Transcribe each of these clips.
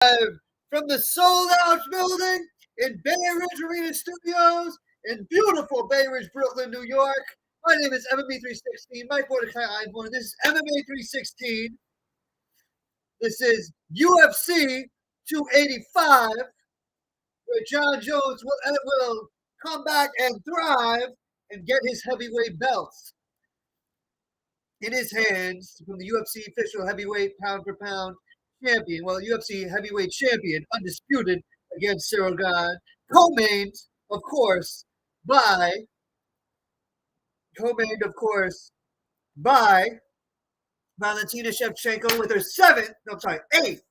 Live from the sold-out building in Bay Ridge Arena Studios in beautiful Bay Ridge, Brooklyn, New York. My name is MMA 316. Mike Mordecai Einborn. This is MMA 316. This is UFC 285, where John Jones will come back and thrive and get his heavyweight belts in his hands from the UFC official heavyweight pound-for-pound champion, UFC heavyweight champion, undisputed, against Cyril Gane, co-mained, of course, by Valentina Shevchenko with her eighth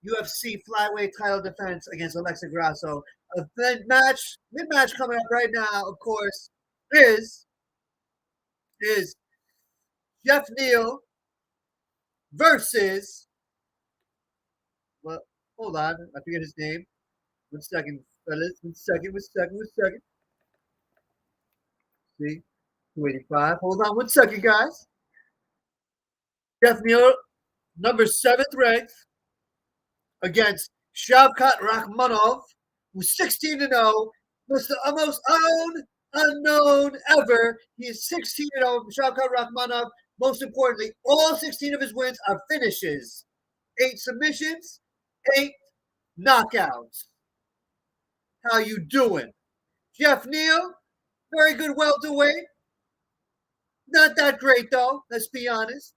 UFC flyweight title defense against Alexa Grasso. A mid-match coming up right now, of course, is Jeff Neal versus, well, hold on, I forget his name. 1 second, fellas. 1 second. See, 285. Hold on 1 second, guys. Jeff Neal, number 7th ranked, against Shavkat Rakhmonov, who's 16-0, most unknown ever. He is 16-0. Shavkat Rakhmonov, most importantly, all 16 of his wins are finishes. 8 submissions, 8 knockouts. How you doing? Jeff Neal, very good welterweight. Not that great, though. Let's be honest.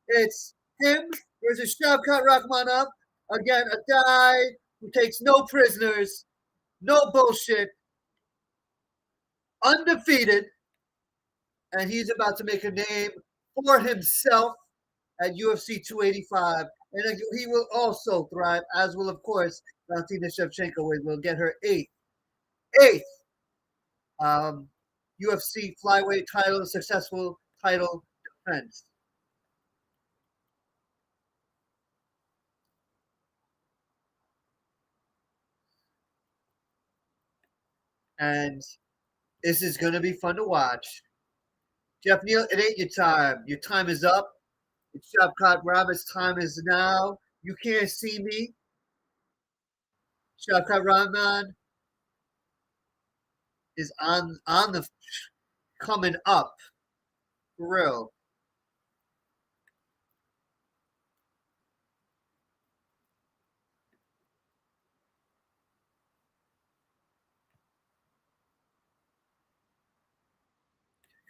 It's him versus Shavkat Rakhmonov. Again, a guy who takes no prisoners, no bullshit, undefeated, and he's about to make a name for himself at UFC 285. And he will also thrive, as will, of course, Valentina Shevchenko will get her eighth UFC flyweight title, successful title defense. And this is going to be fun to watch. Jeff Neal, it ain't your time. Your time is up. It's Shavkat Rakhmonov's time is now. You can't see me. Shavkat Rakhmonov is on the coming up. For real.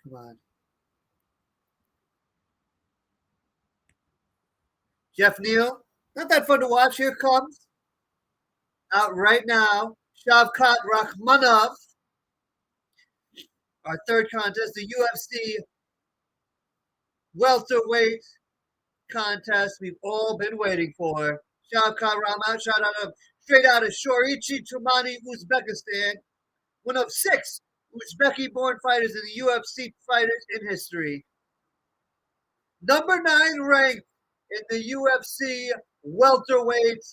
Come on. Jeff Neal, not that fun to watch. Here comes, out right now, Shavkat Rakhmonov. Our third contest, the UFC welterweight contest we've all been waiting for. Shavkat Rakhmonov, straight out of Shorichi Tumani, Uzbekistan, one of 6 Uzbeki-born fighters in the UFC fighters in history. Number 9 ranked in the UFC welterweight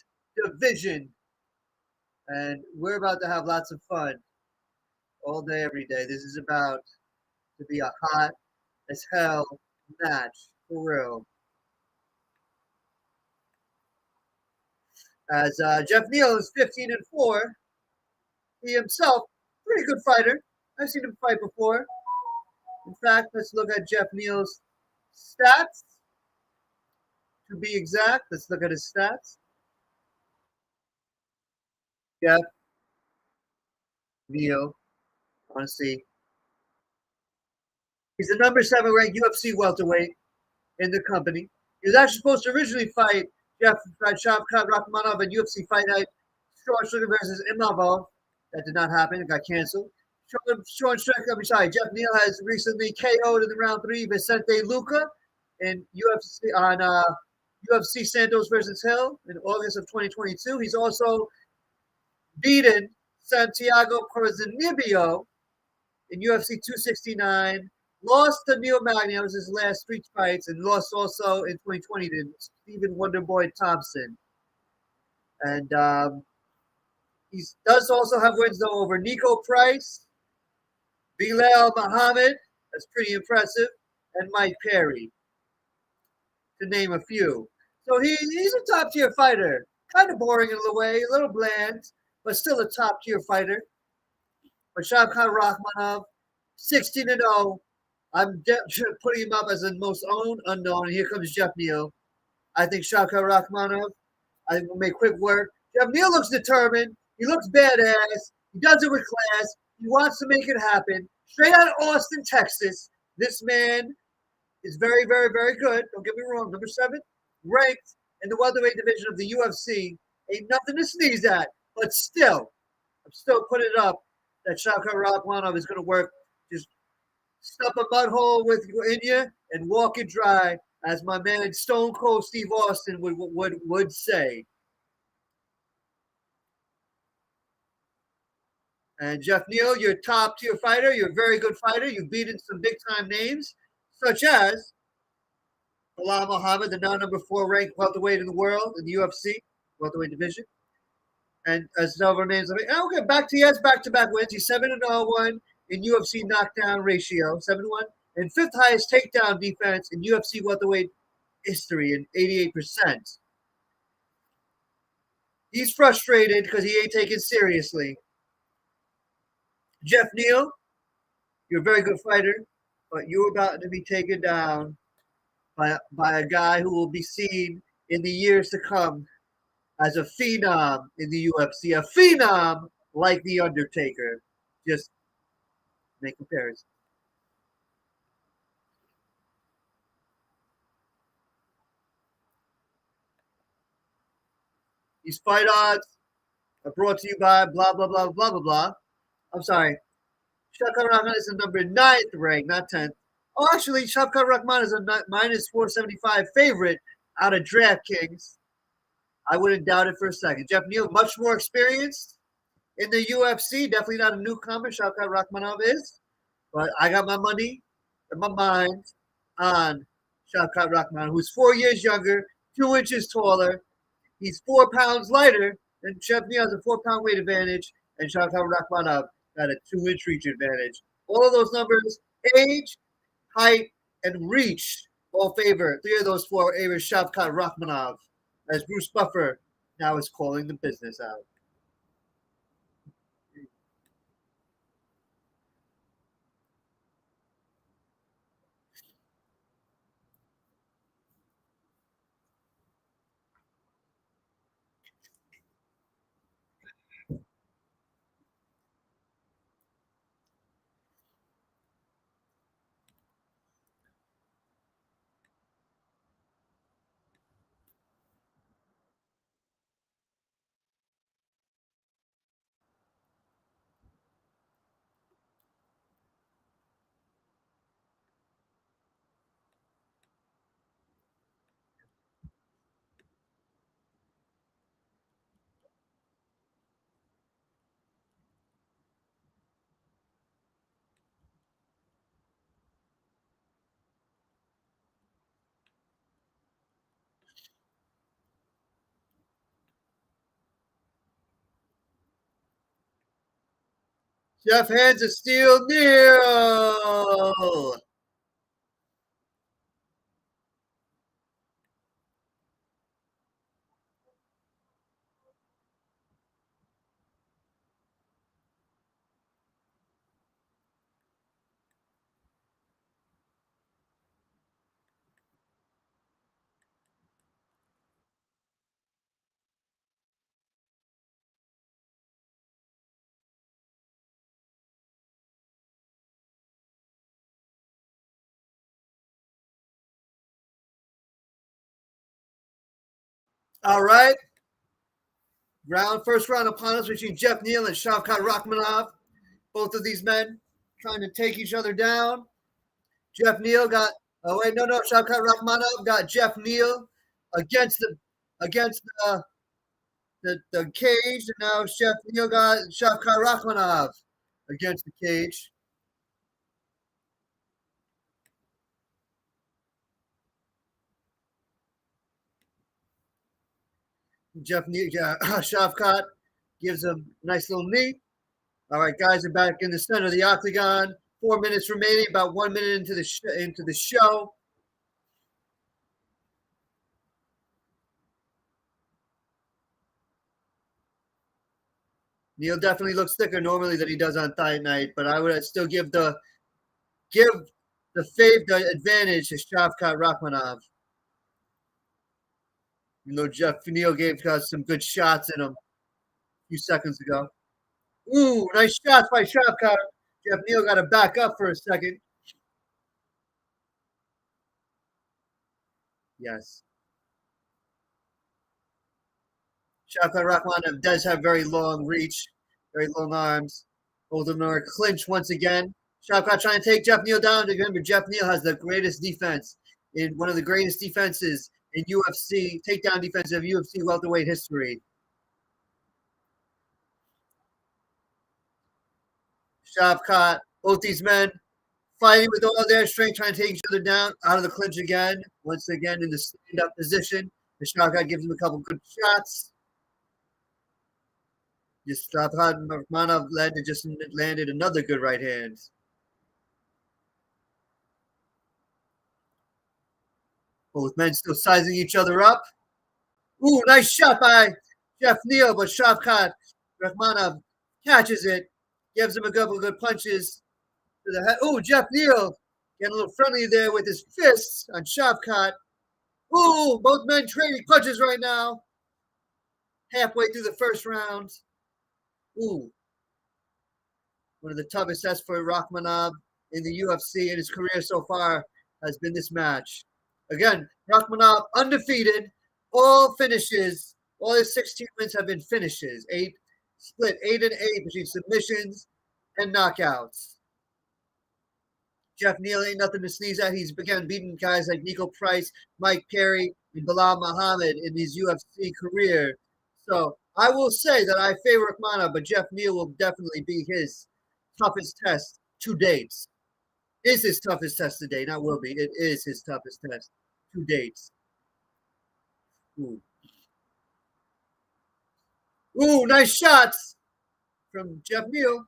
division. And we're about to have lots of fun all day, every day. This is about to be a hot as hell match, for real. As Jeff Neal is 15-4, he himself, pretty good fighter. I've seen him fight before. In fact, let's look at Jeff Neal's stats. To be exact, let's look at his stats. Jeff Neal, honestly, he's the number 7 ranked UFC welterweight in the company. He was actually supposed to originally fight Shavkat Rakhmonov at UFC Fight Night, Sean Strickland versus Imavov. That did not happen. It got canceled. Jeff Neal has recently KO'd in the round 3 Vicente Luque in UFC Santos versus Hill in August of 2022. He's also beaten Santiago Ponzinibbio in UFC 269. Lost to Neil Magny. That was his last 3 fights, and lost also in 2020 to Stephen Wonderboy Thompson. And he does also have wins, though, over Nico Price, Bilal Muhammad. That's pretty impressive. And Mike Perry, to name a few. So he's a top tier fighter. Kind of boring in a way, a little bland, but still a top tier fighter. But Shavkat Rakhmonov, 16 and 0. I'm putting him up as the most owned unknown. And here comes Jeff Neal. I think Shavkat Rakhmonov, I will make quick work. Jeff Neal looks determined. He looks badass. He does it with class. He wants to make it happen. Straight out of Austin, Texas. This man is very, very, very good. Don't get me wrong. Number 7, ranked in the welterweight division of the UFC. Ain't nothing to sneeze at. But still, I'm still putting it up that Shavkat Rakhmonov is going to work. Just stuff a mud hole in you and walk it dry, as my man Stone Cold Steve Austin would say. And Jeff Neal, you're a top tier fighter. You're a very good fighter. You've beaten some big time names, such as Bilal Muhammad, the now number 4 ranked welterweight in the world in the UFC welterweight division. And as several names, okay, back to back wins. He's 7-0-1 in UFC knockdown ratio, 7-1, and 5th highest takedown defense in UFC welterweight history in 88%. He's frustrated because he ain't taken seriously. Jeff Neal, you're a very good fighter, but you're about to be taken down by a guy who will be seen in the years to come as a phenom in the UFC, a phenom like The Undertaker. Just make comparison. These fight odds are brought to you by blah, blah, blah, blah, blah, blah. I'm sorry. Shavkat Rakhmonov is a number 9th ranked, not 10th. Oh, actually, Shavkat Rakhmonov is a minus 475 favorite out of DraftKings. I wouldn't doubt it for a second. Jeff Neal, much more experienced in the UFC. Definitely not a newcomer. Shavkat Rakhmonov is. But I got my money and my mind on Shavkat Rakhmonov, who's 4 years younger, 2 inches taller. He's 4 pounds lighter, and Jeff Neal has a 4-pound weight advantage, and Shavkat Rakhmonov got a 2-inch reach advantage. All of those numbers, age, height, and reach, all favor 3 of those 4 favor Shavkat Rakhmonov, as Bruce Buffer now is calling the business out. Jeff hands of steel, Neal. All right. First round opponents between Jeff Neal and Shavkat Rakhmonov. Both of these men trying to take each other down. Jeff Neal got Shavkat Rakhmonov got Jeff Neal against the cage, and now Jeff Neal got Shavkat Rakhmonov against the cage. Shavkat gives him a nice little knee. All right, guys are back in the center of the octagon. 4 minutes remaining, about 1 minute into the show. Neil definitely looks thicker normally than he does on Fight Night, but I would still give the advantage to Shavkat Rakhmonov. You know, Jeff Neal gave us some good shots in him a few seconds ago. Ooh, nice shots by Shavkat. Jeff Neal got to back up for a second. Yes. Shavkat Rakhmonov does have very long reach, very long arms. Goldenor clinch once again. Shavkat trying to take Jeff Neal down. Remember, Jeff Neal has the greatest defense in one of the greatest defenses in UFC, takedown defense of UFC welterweight history. Shavkat, both these men fighting with all their strength, trying to take each other down out of the clinch again. Once again in the stand-up position. The Shavkat gives him a couple good shots. Shavkat Rakhmonov just landed another good right hand. Both men still sizing each other up. Ooh, nice shot by Jeff Neal, but Shavkat Rakhmonov catches it, gives him a couple of good punches to the head. Ooh, Jeff Neal getting a little friendly there with his fists on Shavkat. Ooh, both men trading punches right now. Halfway through the first round. Ooh, one of the toughest tests for Rakhmonov in the UFC in his career so far has been this match. Again, Rakhmonov undefeated, all finishes. All his 16 wins have been finishes. Split 8-8 between submissions and knockouts. Jeff Neal ain't nothing to sneeze at. He's begun beating guys like Nico Price, Mike Perry, and Bilal Muhammad in his UFC career. So I will say that I favor Rakhmonov, but Jeff Neal will definitely be his toughest test to date. Is his toughest test to date, not will be. It is his toughest test to date. Ooh. Ooh, nice shots from Jeff Neal.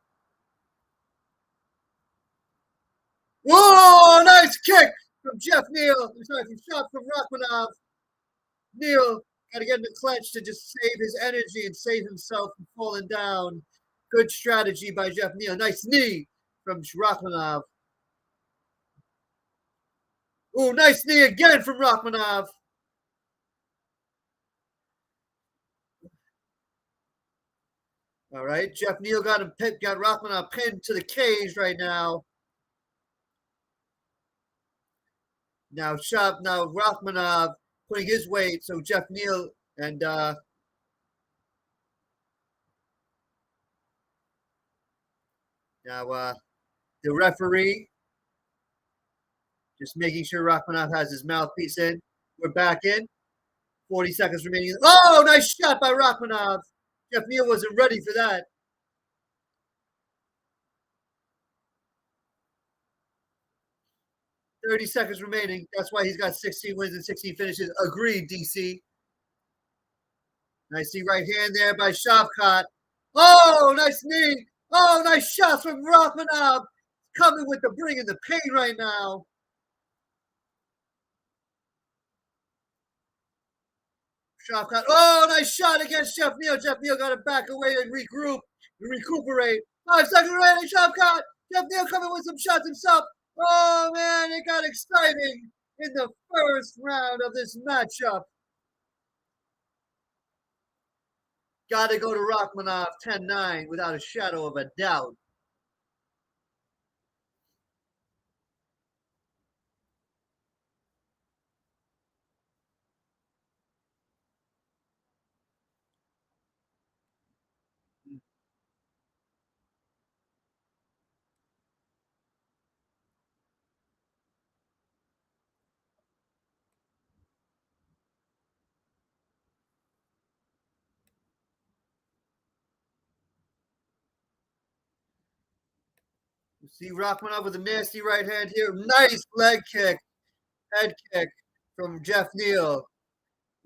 Whoa, nice kick from Jeff Neal. Sorry, shot from Rakhmonov. Neal got to get in the clinch to just save his energy and save himself from falling down. Good strategy by Jeff Neal. Nice knee from Rakhmonov. Ooh, nice knee again from Rakhmonov. All right, Jeff Neal got Rakhmonov pinned to the cage right now. Now Rakhmonov putting his weight, so Jeff Neal and now the referee just making sure Rakhmonov has his mouthpiece in. We're back in. 40 seconds remaining. Oh, nice shot by Rakhmonov. Jeff Neal wasn't ready for that. 30 seconds remaining. That's why he's got 16 wins and 16 finishes. Agreed, DC. Nice right hand there by Shavkat. Oh, nice knee. Oh, nice shots from Rakhmonov. Coming with the bringing the pain right now. Shavkat. Oh, nice shot against Jeff Neal. Jeff Neal got to back away and regroup and recuperate. 5 seconds remaining. Shavkat. Jeff Neal coming with some shots himself. Oh, man, it got exciting in the first round of this matchup. Got to go to Rakhmonov 10-9 without a shadow of a doubt. You see Rakhmonov with a nasty right hand here. Nice leg kick, head kick from Jeff Neal.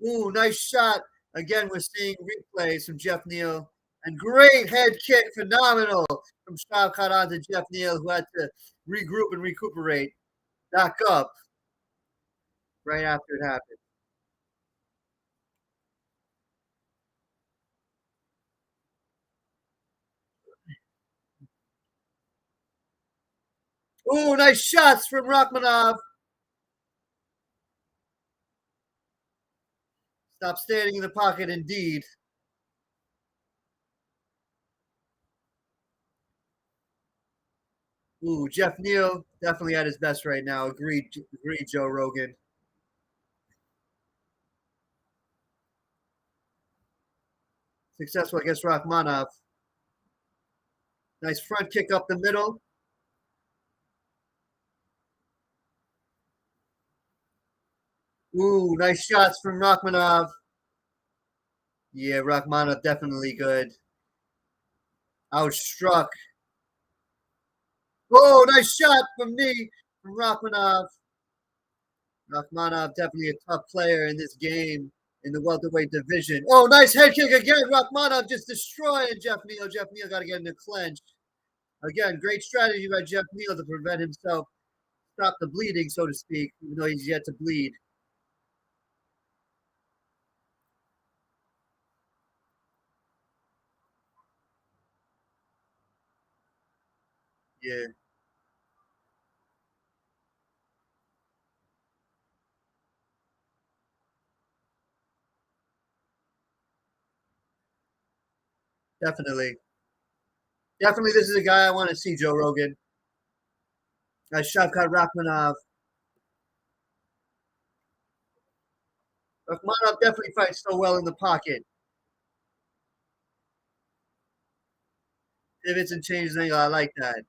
Ooh, nice shot. Again, we're seeing replays from Jeff Neal. And great head kick, phenomenal from Shavkat onto Jeff Neal, who had to regroup and recuperate back up right after it happened. Ooh, nice shots from Rachmanov. Stop standing in the pocket, indeed. Ooh, Jeff Neal definitely at his best right now. Agreed, Joe Rogan. Successful against Rachmanov. Nice front kick up the middle. Ooh, nice shots from Rachmanov. Yeah, Rachmanov definitely good. Outstruck. Oh, nice shot from me from Rachmanov. Rachmanov definitely a tough player in this game in the welterweight division. Oh, nice head kick again. Rachmanov just destroying Jeff Neal. Jeff Neal got to get in the clinch. Again, great strategy by Jeff Neal to prevent himself, stop the bleeding, so to speak, even though he's yet to bleed. Yeah, definitely. Definitely, this is a guy I want to see, Joe Rogan. Shavkat Rachmanov. Rachmanov definitely fights so well in the pocket. Pivots and changes angle. I like that.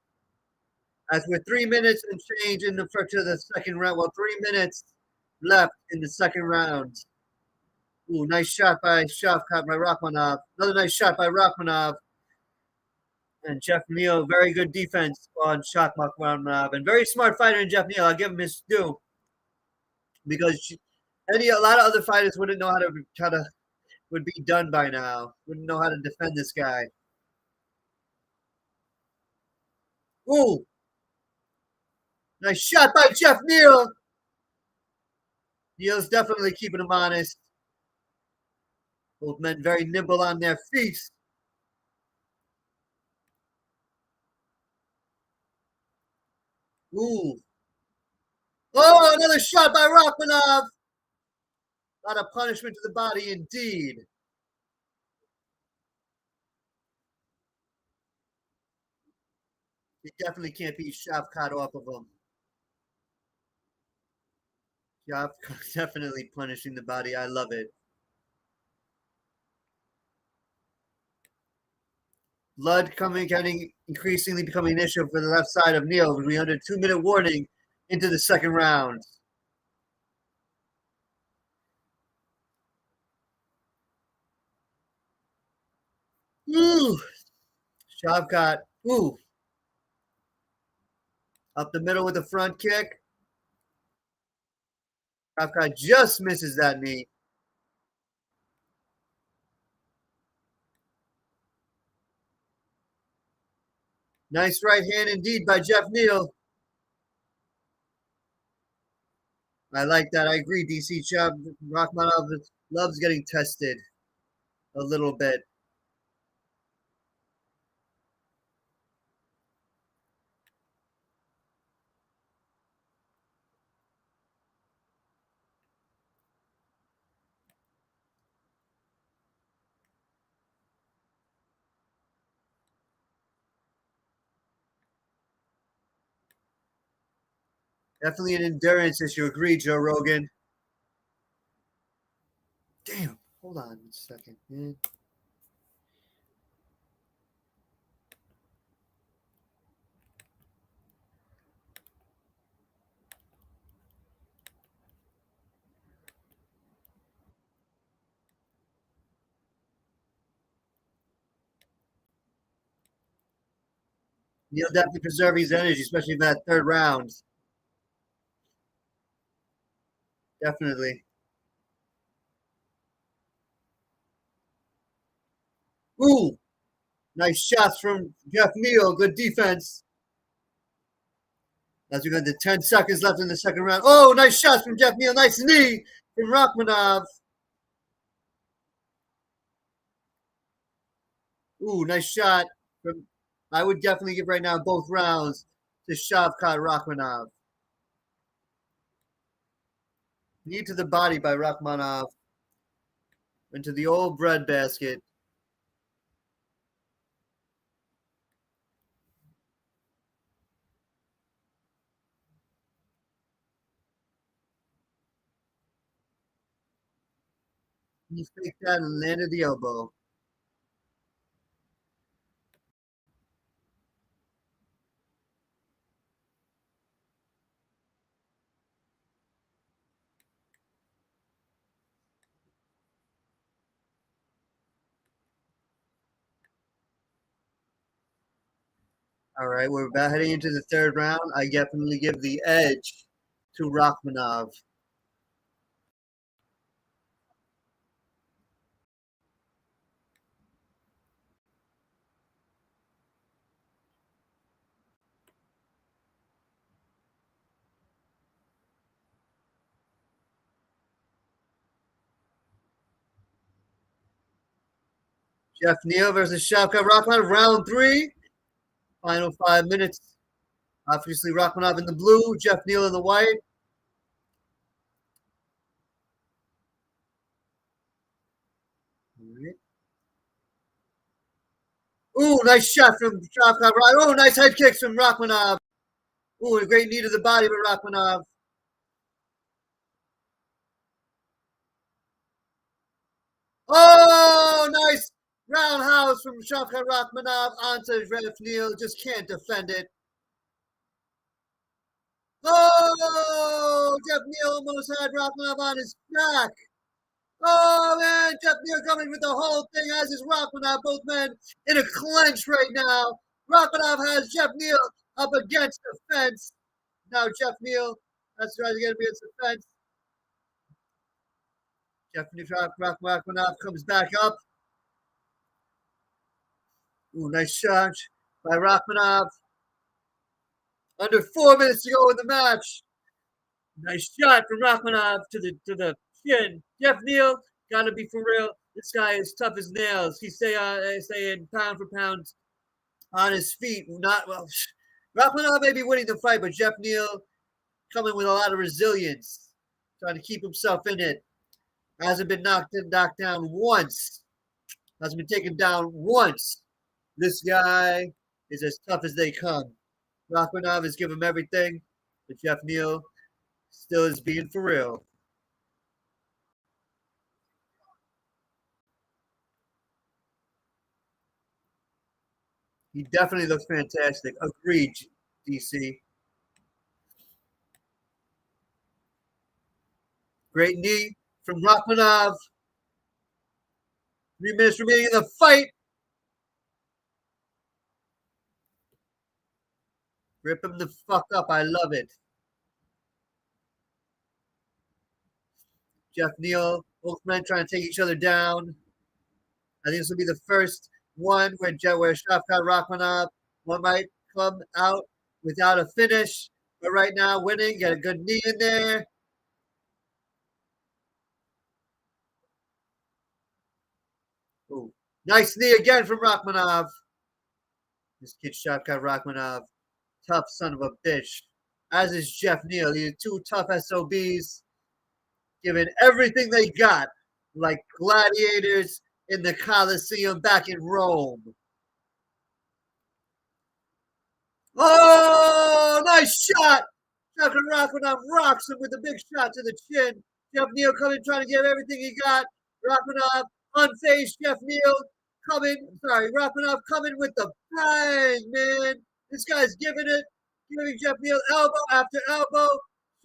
As we're 3 minutes and change in the to the second round. Well, 3 minutes left in the second round. Ooh, nice shot by Shavkat by Rachmanov. Another nice shot by Rachmanov. And Jeff Neal, very good defense on Shavkat Rachmanov. And very smart fighter in Jeff Neal. I'll give him his due. Because a lot of other fighters wouldn't know how to would be done by now. Wouldn't know how to defend this guy. Ooh, nice shot by Jeff Neal. Neal's definitely keeping him honest. Both men very nimble on their feet. Ooh. Oh, another shot by Rachmanov. A lot of punishment to the body indeed. He definitely can't be Shavkat off of him. Shavkat definitely punishing the body. I love it. Blood getting increasingly becoming an issue for the left side of Neal. We under 2 minute warning into the second round. Ooh, Shavkat. Ooh, up the middle with the front kick. Shavkat just misses that knee. Nice right hand indeed by Jeff Neal. I like that. I agree. DC Chubb Rachmanov loves getting tested a little bit. Definitely an endurance issue. Agree, Joe Rogan. Damn. Hold on a second, man. Neal definitely preserve his energy, especially in that third round. Definitely. Ooh, nice shots from Jeff Neal. Good defense. As we got the 10 seconds left in the second round. Oh, nice shots from Jeff Neal. Nice knee from Rachmanov. Ooh, nice shot from. I would definitely give right now both rounds to Shavkat Rachmanov. Knee to the body by Rachmanov into the old breadbasket. He faked that and landed the elbow. All right, we're about heading into the third round. I definitely give the edge to Rachmanov. Jeff Neal versus Shavkat Rachmanov, round 3. Final 5 minutes. Obviously, Rachmanov in the blue, Jeff Neal in the white. All right. Ooh, nice shot from Shavkat. Oh, nice head kicks from Rachmanov. Ooh, a great knee to the body by Rachmanov. Oh, nice roundhouse from Shavkat Rachmanov onto Jeff Neal. Just can't defend it. Oh, Jeff Neal almost had Rachmanov on his back. Oh, man, Jeff Neal coming with the whole thing, as is Rachmanov. Both men in a clinch right now. Rachmanov has Jeff Neal up against the fence. Now Jeff Neal has tried to get him against the fence. Jeff Neal, Rachmanov comes back up. Ooh, nice shot by Rachmanov. Under 4 minutes to go in the match. Nice shot from Rachmanov to the chin. Jeff Neal, gotta be for real. This guy is tough as nails. He's saying pound for pound on his feet. Not well. Rachmanov may be winning the fight, but Jeff Neal coming with a lot of resilience, trying to keep himself in it. Hasn't been knocked down once. Hasn't been taken down once. This guy is as tough as they come. Rachmanov has given him everything, but Jeff Neal still is being for real. He definitely looks fantastic. Agreed, DC. Great knee from Rachmanov. 3 minutes remaining in the fight. Rip him the fuck up. I love it. Jeff Neal, both men trying to take each other down. I think this will be the first one where Shavkat Rachmanov one might come out without a finish. But right now, winning, got a good knee in there. Ooh, nice knee again from Rachmanov. This kid Shavkat Rachmanov, tough son of a bitch. As is Jeff Neal. These are two tough SOBs, giving everything they got, like gladiators in the Colosseum back in Rome. Oh, nice shot! Shavkat Rachmanov rocks him with a big shot to the chin. Jeff Neal coming, trying to give everything he got. Rachmanov unfazed. Jeff Neal Rachmanov coming with the bang, man. This guy's giving Jeff Neal elbow after elbow,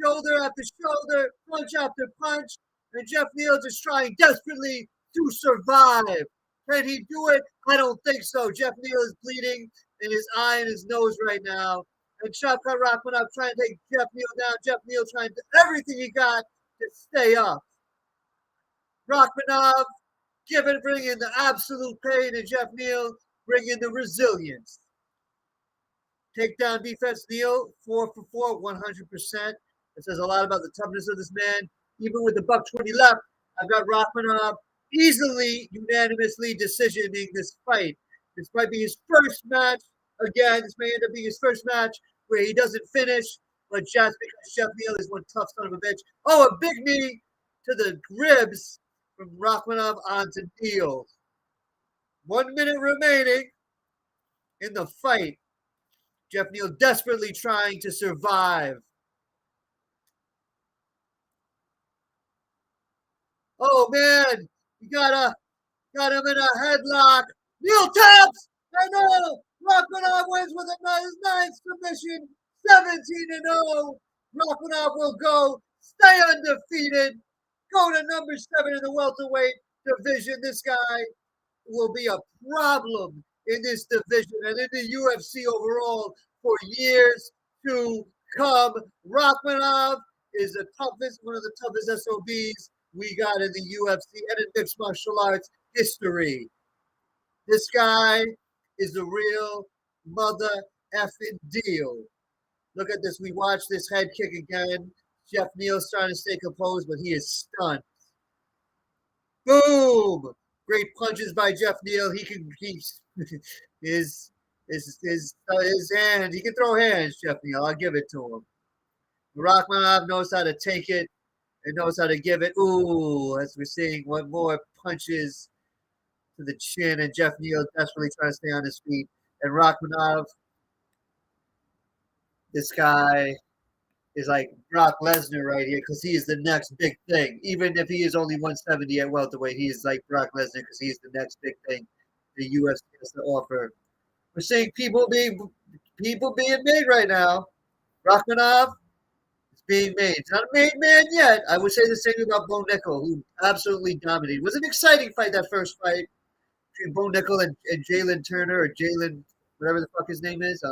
shoulder after shoulder, punch after punch, and Jeff Neal just trying desperately to survive. Can he do it? I don't think so. Jeff Neal is bleeding in his eye and his nose right now. And Shavkat Rachmanov trying to take Jeff Neal down. Jeff Neal trying to do everything he got to stay up. Rachmanov bringing the absolute pain, and Jeff Neal bringing the resilience. Takedown defense, Neal, 4 for 4, 100%. It says a lot about the toughness of this man. Even with the $120 left, I've got Rachmanov easily, unanimously decisioning this fight. This might be his first match. Again, this may end up being his first match where he doesn't finish, but just because Jeff Neal is one tough son of a bitch. Oh, a big knee to the ribs from Rachmanov onto Neal. 1 minute remaining in the fight. Jeff Neal desperately trying to survive. Oh man, you got him in a headlock. Neal taps. I know. Rachmanov wins with a nice ninth submission. 17-0. Rachmanov will go, stay undefeated, go to number 7 in the welterweight division. This guy will be a problem in this division and in the UFC overall for years to come. Rachmanov is the toughest, one of the toughest SOBs we got in the UFC and in mixed martial arts history. This guy is the real mother effing deal. Look at this. We watch this head kick again. Jeff Neal's trying to stay composed, but he is stunned. Boom! Great punches by Jeff Neal. He can his his hand. He can throw hands, Jeff Neal. I'll give it to him. Rachmanov knows how to take it and knows how to give it. Ooh, as we're seeing, one more punches to the chin, and Jeff Neal desperately trying to stay on his feet. And Rachmanov, this guy is like Brock Lesnar right here because he is the next big thing. Even if he is only 170 at welterweight, he is like Brock Lesnar because he's the next big thing the UFC has to offer. We're seeing people being made right now. Rachmanov is being made. He's not a made man yet. I would say the same about Bo Nickel, who absolutely dominated. It was an exciting fight, that first fight between Bo Nickel and Jalen Turner, or Jalen, whatever the fuck his name is.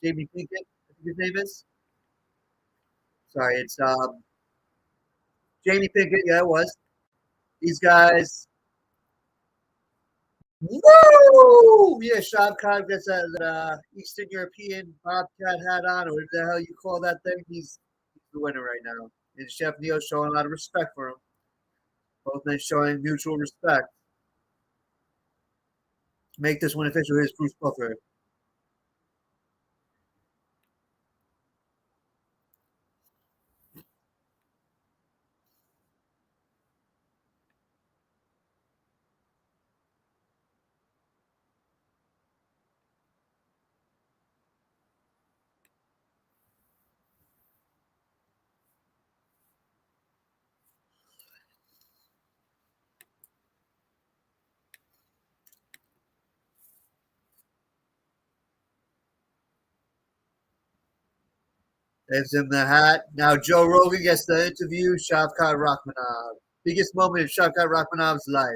Jamie Pinkett, I think his name is. Sorry, it's Jamie Pinkett. Yeah, it was. These guys. Woo! Yeah, Shavkat gets that Eastern European Bobcat hat on, or whatever the hell you call that thing. He's the winner right now. And Chef Neil showing a lot of respect for him. Both men showing mutual respect. Make this one official. Here's Bruce Buffer. Gives him the hat. Now Joe Rogan gets to interview Shavkat Rachmanov. Biggest moment in Shavkat Rachmanov's life.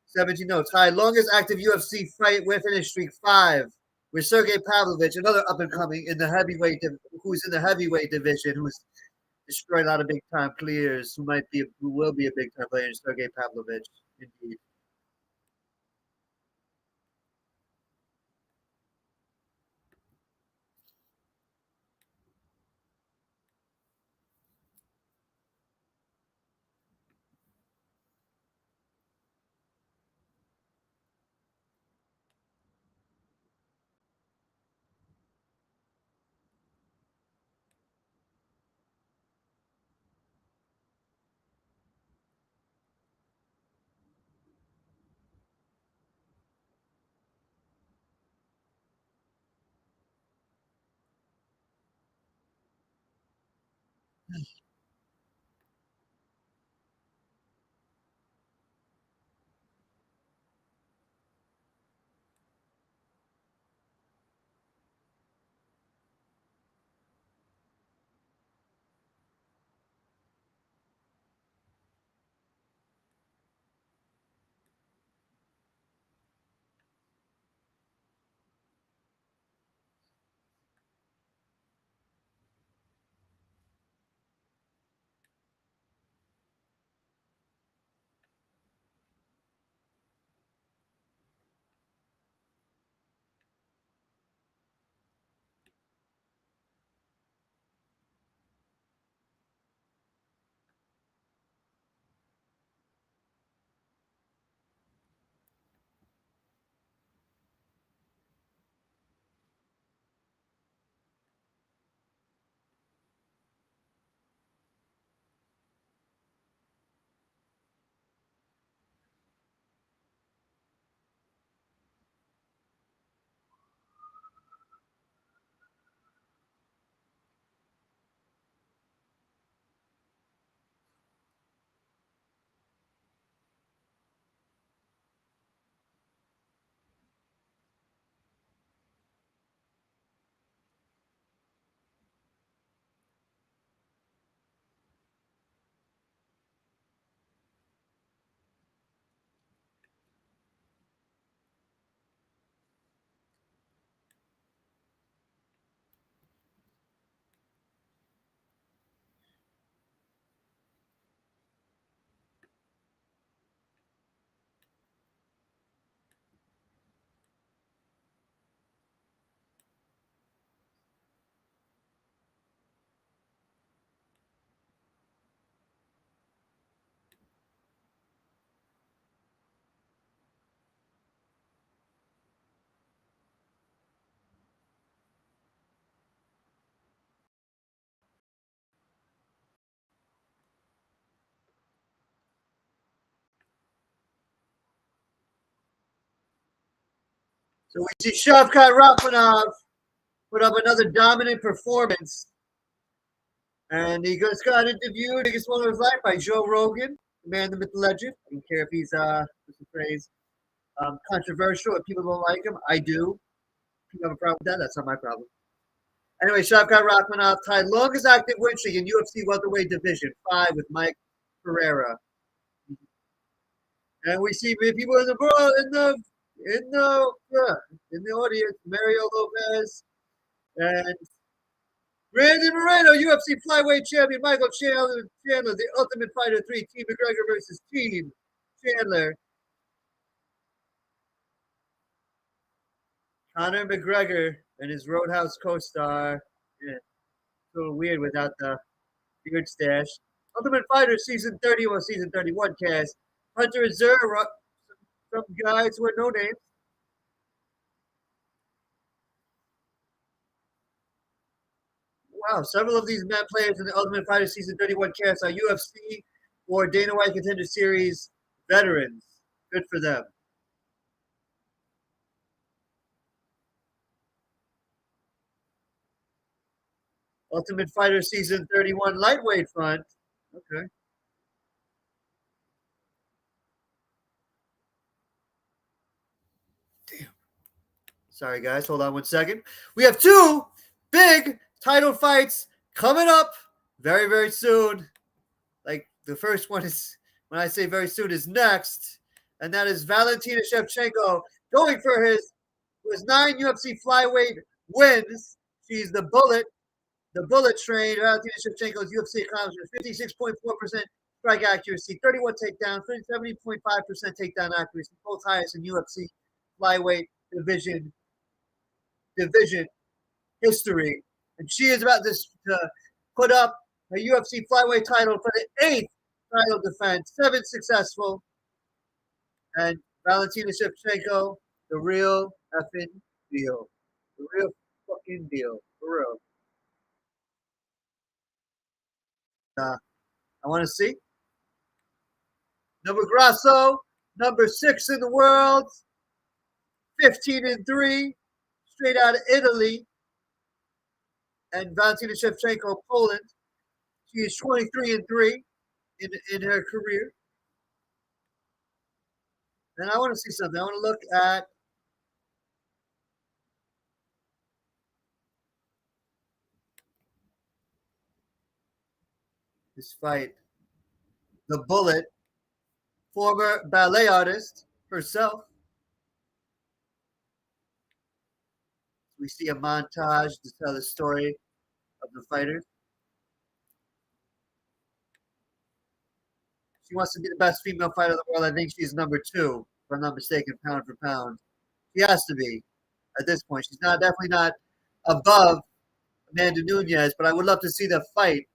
17 notes. High longest active UFC fight with finish streak 5. With Sergey Pavlovich, another up and coming in the heavyweight, who's in the heavyweight division, who's destroyed a lot of big time players, who will be a big time player, Sergey Pavlovich. Indeed. So we see Shavkat Rachmanov put up another dominant performance. And he just got interviewed, I guess one of his life, by Joe Rogan, the man, the myth, the legend. I don't care if he's, what's the phrase, controversial, if people don't like him. I do. If you have a problem with that, that's not my problem. Anyway, Shavkat Rachmanov tied longest active win streak in UFC welterweight division, 5 with Mike Pereira. And we see people in the audience, Mario Lopez and Brandon Moreno, UFC flyweight champion Michael Chandler, the Ultimate Fighter 3, Team McGregor versus Team Chandler. Conor McGregor and his Roadhouse co-star. Yeah, a little weird without the beard stash. Ultimate Fighter season 30 or season 31 cast. Hunter Azura, some guys who are no names. Wow, several of these men players in the Ultimate Fighter season 31 cast are UFC or Dana White Contender Series veterans. Good for them. Ultimate Fighter season 31 lightweight front. Okay. Damn. Sorry, guys. Hold on 1 second. We have 2 big title fights coming up very, very soon. Like the first one is, when I say very soon, is next. And that is Valentina Shevchenko going for his 9 UFC flyweight wins. She's the bullet train. Valentina Shevchenko's UFC accomplishment: 56.4% strike accuracy, 31 takedowns, 70.5% takedown accuracy, both highest in UFC flyweight division history. And she is about to put up a UFC flyweight title for the 8th title defense, 7 successful. And Valentina Shevchenko, the real effing deal. The real fucking deal. For real. I want to see. Number Grasso, number 6 in the world, 15-3, straight out of Italy. And Valentina Shevchenko, Poland. She is 23-3 in her career. And I want to see something. I want to look at this fight. The Bullet, former ballet artist herself. We see a montage to tell the story of the fighters. She wants to be the best female fighter in the world. I think she's number 2, if I'm not mistaken, pound for pound. She has to be at this point. She's definitely not above Amanda Nunes, but I would love to see the fight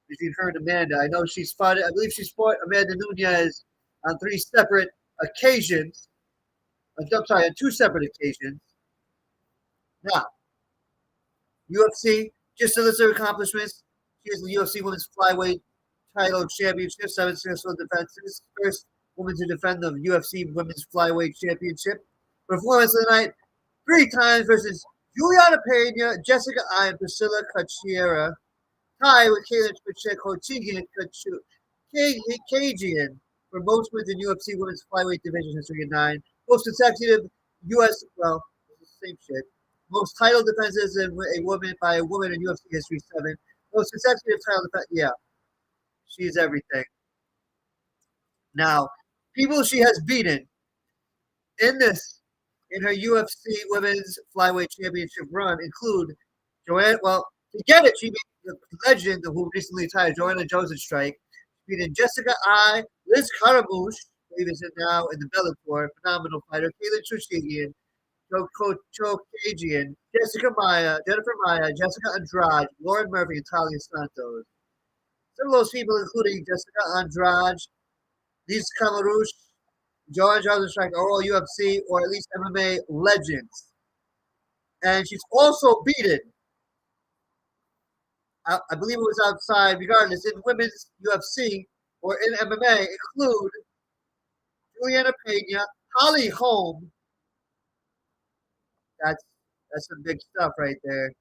between her and Amanda. I know she's fought. I believe she's fought Amanda Nunes on 3 separate occasions. I'm sorry, on 2 separate occasions. Now, UFC, just to list her accomplishments, she has the UFC Women's Flyweight Title Championship, 7 successful defenses. First woman to defend the UFC Women's Flyweight Championship. Performance of the night, 3 times versus Juliana Pena, Jessica I, and Priscilla Cachiera. Tie with Kaylin Kajian for most wins in UFC Women's Flyweight Division history in 9. Most consecutive U.S. Well, same shit. Most title defenses in by a woman in UFC history, 7. Most consecutive title defense. Yeah, she's everything. Now, people she has beaten in her UFC Women's Flyweight Championship run include Joanne. Well, to get it, she beat the legend who recently retired, Joanna Josenstrike. She beat Jessica I, Liz Caramouche, who is now in the Bellator, phenomenal fighter, Kaylin Chookagian, Chokagian, Jennifer Maya, Jessica Andrade, Lauren Murphy, and Talia Santos. Some of those people, including Jessica Andrade, Liz Caramouche, Joanna Josenstrike, are all UFC or at least MMA legends. And she's also beaten, I believe it was outside, regardless, in women's UFC or in MMA, include Juliana Pena, Holly Holm, That's that's some big stuff right there.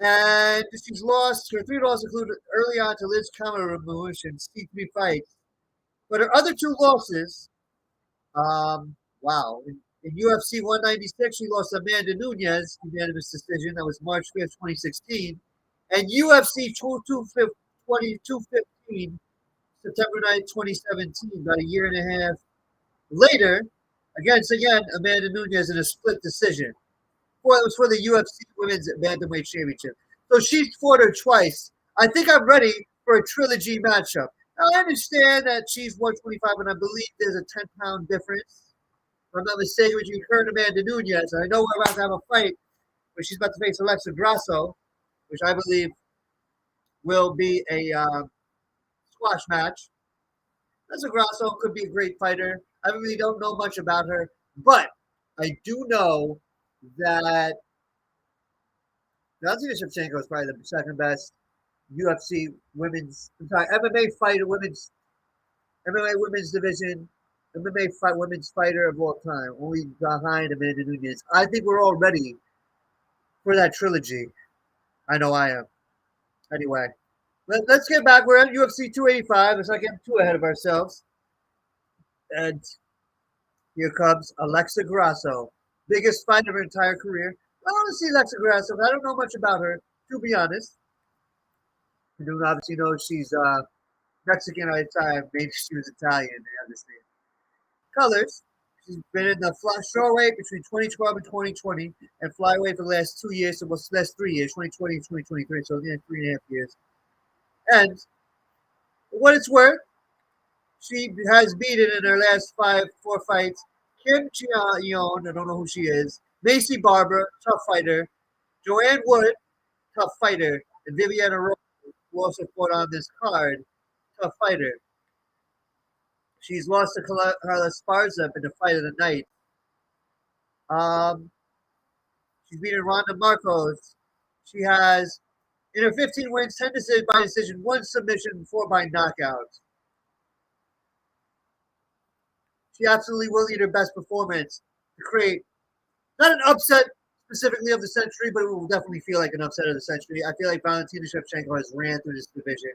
And she's lost her three losses included early on to Liz Kamarush in C3 fights. But her other two losses, wow. In UFC 196, she lost to Amanda Nunes, unanimous decision. That was March 5th, 2016. And UFC 2215, September 9th, 2017, about a year and a half later, again, Amanda Nunes in a split decision. Well, it was for the UFC Women's Bantamweight Championship. So she's fought her twice. I think I'm ready for a trilogy matchup. Now, I understand that she's 125, and I believe there's a 10-pound difference. If I'm not mistaken, between her and Amanda Nunes. And I know we're about to have a fight where she's about to face Alexa Grasso, which I believe will be a squash match. Alexa Grasso could be a great fighter. I really don't know much about her, but I do know that Valentina Shevchenko is probably the second best UFC MMA fighter, MMA women's division, women's fighter of all time, only behind Amanda Nunes. I think we're all ready for that trilogy. I know I am. Anyway, let's get back. We're at UFC 285. Let's not get too ahead of ourselves. And here comes Alexa Grasso, biggest fight of her entire career. I want to see Alexa Grasso. I don't know much about her, to be honest. You do obviously know she's Mexican at the time. Maybe she was Italian. They understand. Colors. She's been in the strawweight between 2012 and 2020, and flyweight for the last 2 years, so the last 3 years, 2020 and 2023, so yeah, 3.5 years. And for what it's worth, she has beaten in her last four fights Kim Chi-Yeon, I don't know who she is, Macy Barber, tough fighter, Joanne Wood, tough fighter, and Viviana Rose, who also fought on this card, tough fighter. She's lost to Carla Esparza in the fight of the night. She's beaten Ronda Marcos. She has, in her 15 wins, 10 by decision, 1 submission, 4 by knockout. She absolutely will lead her best performance to create not an upset specifically of the century, but it will definitely feel like an upset of the century. I feel like Valentina Shevchenko has ran through this division.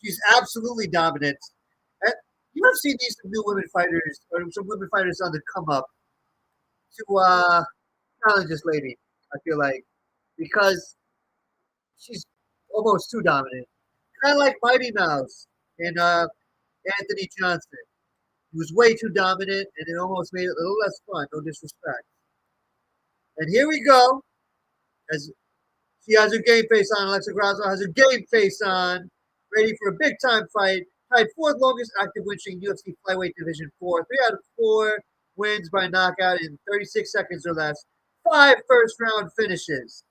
She's absolutely dominant. And you have seen these new women fighters, or some women fighters on the come up to challenge this lady, I feel like, because she's almost too dominant. Kind of like Mighty Mouse and Anthony Johnson. He was way too dominant, and it almost made it a little less fun. No disrespect. And here we go. As she has her game face on, Alexa Grasso has her game face on, ready for a big time fight. Tied fourth longest active win streak in UFC flyweight division 4. 3 out of 4 wins by knockout in 36 seconds or less. 5 first round finishes.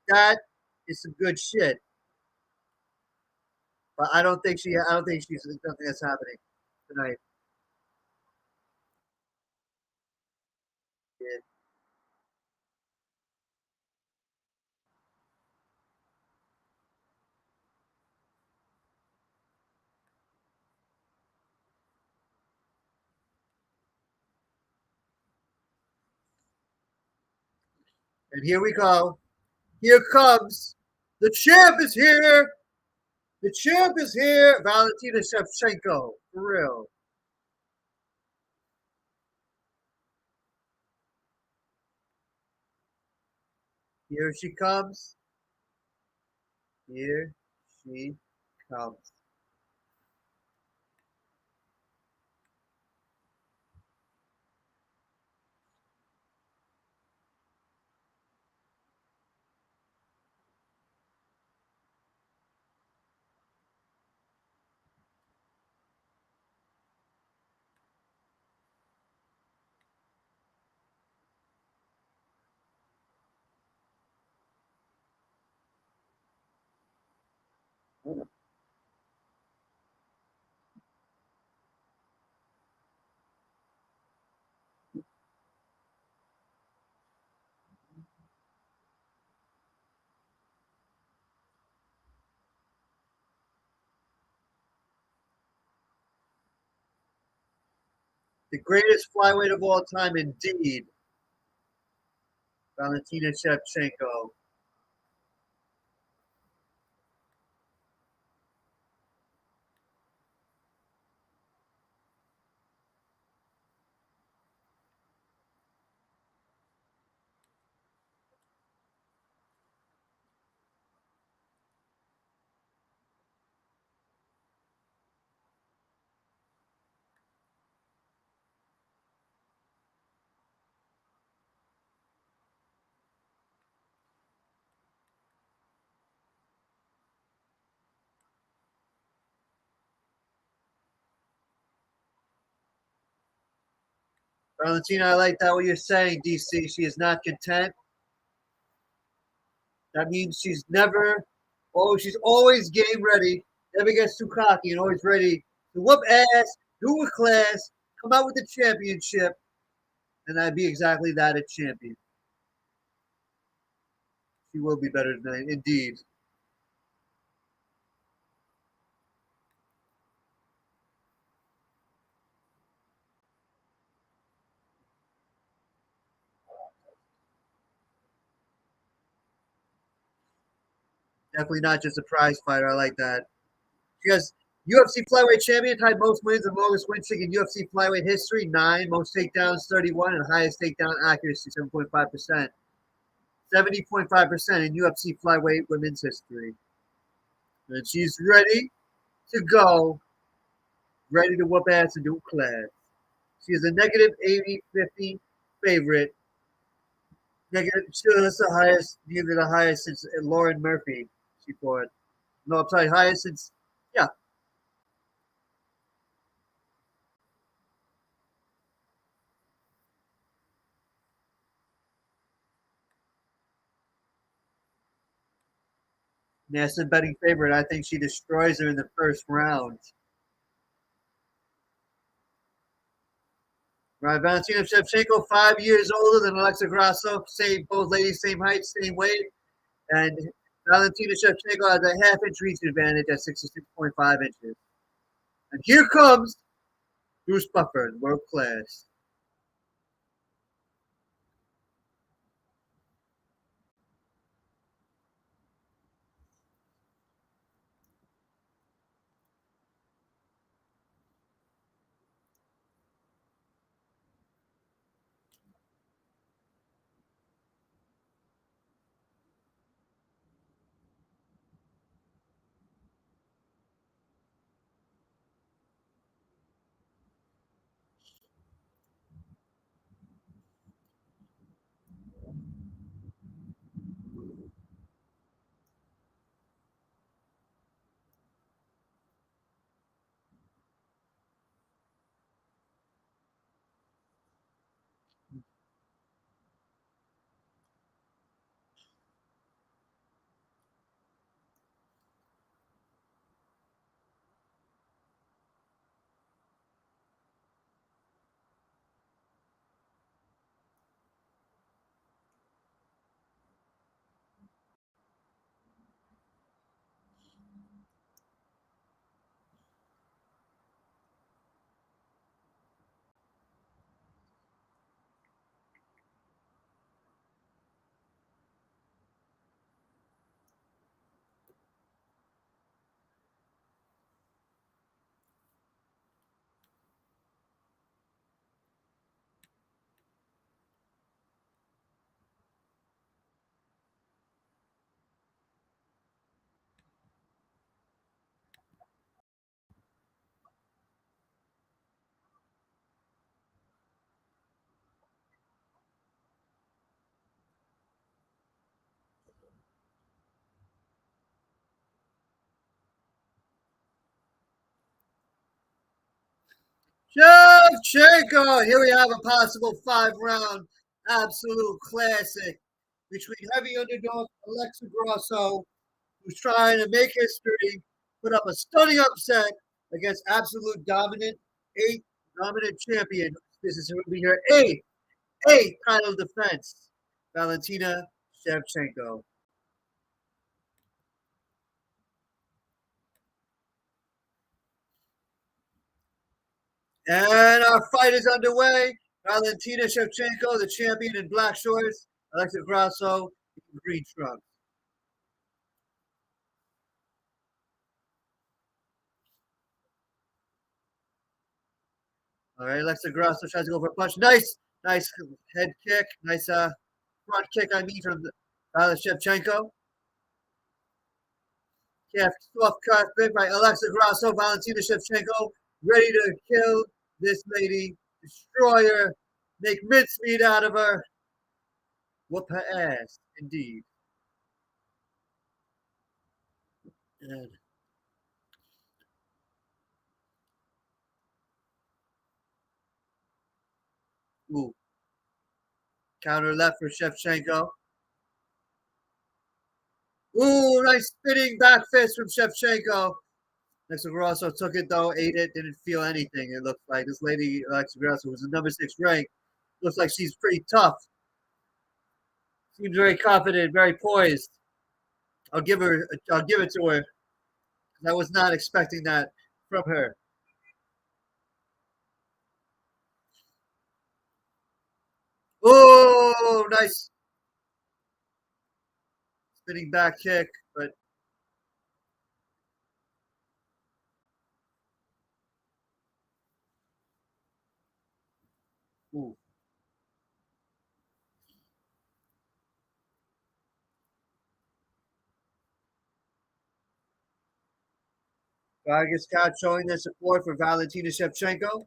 That is some good shit. But I don't think she's nothing that's happening tonight. Yeah. And here we go. Here comes the champ is here. The champ is here. Valentina Shevchenko. For real. Here she comes. Here she comes. The greatest flyweight of all time, indeed. Valentina Shevchenko. Valentina, I like that what you're saying, DC. She is not content. That means she's always game ready, never gets too cocky, and always ready to whoop ass, do a class, come out with the championship, and I'd be exactly that, a champion. She will be better tonight, indeed. Definitely not just a prize fighter. I like that. She has UFC flyweight champion, tied most wins and longest win streak in UFC flyweight history, 9, most takedowns, 31, and highest takedown accuracy, 7.5%. 70.5% in UFC flyweight women's history. And she's ready to go, ready to whoop ass and do class. She is a negative 80-50 favorite. Negative, sure, that's the highest, nearly the highest since Lauren Murphy she fought. No, I'm sorry, highest since, yeah. Massive betting favorite. I think she destroys her in the first round. Right, Valentina Shevchenko, 5 years older than Alexa Grasso. Same, both ladies, same height, same weight. And Valentina Shevchenko has a half-inch reach advantage at 66.5 inches. And here comes Bruce Buffer, world class. Shevchenko! Here we have a possible 5-round absolute classic between heavy underdog Alexa Grasso, who's trying to make history, put up a stunning upset against absolute dominant champion. This is going to be her eighth title defense, Valentina Shevchenko. And our fight is underway. Valentina Shevchenko, the champion in black shorts, Alexa Grasso in green trunks. All right, Alexa Grasso tries to go for a punch. Nice head kick. Nice front kick. I mean from Shevchenko. Yeah, soft cut big by Alexa Grasso. Valentina Shevchenko ready to kill this lady, destroy her, make mincemeat out of her, whoop her ass. Indeed. And, ooh, counter left for Shevchenko. Ooh, nice spinning back fist from Shevchenko. Alexa Grasso took it though, ate it, didn't feel anything. It looks like this lady, Alexa Grasso, was the number 6 rank. Looks like she's pretty tough. Seems very confident, very poised. I'll give it to her. I was not expecting that from her. Oh, nice spinning back kick, but ooh. Vargas Scott showing their support for Valentina Shevchenko.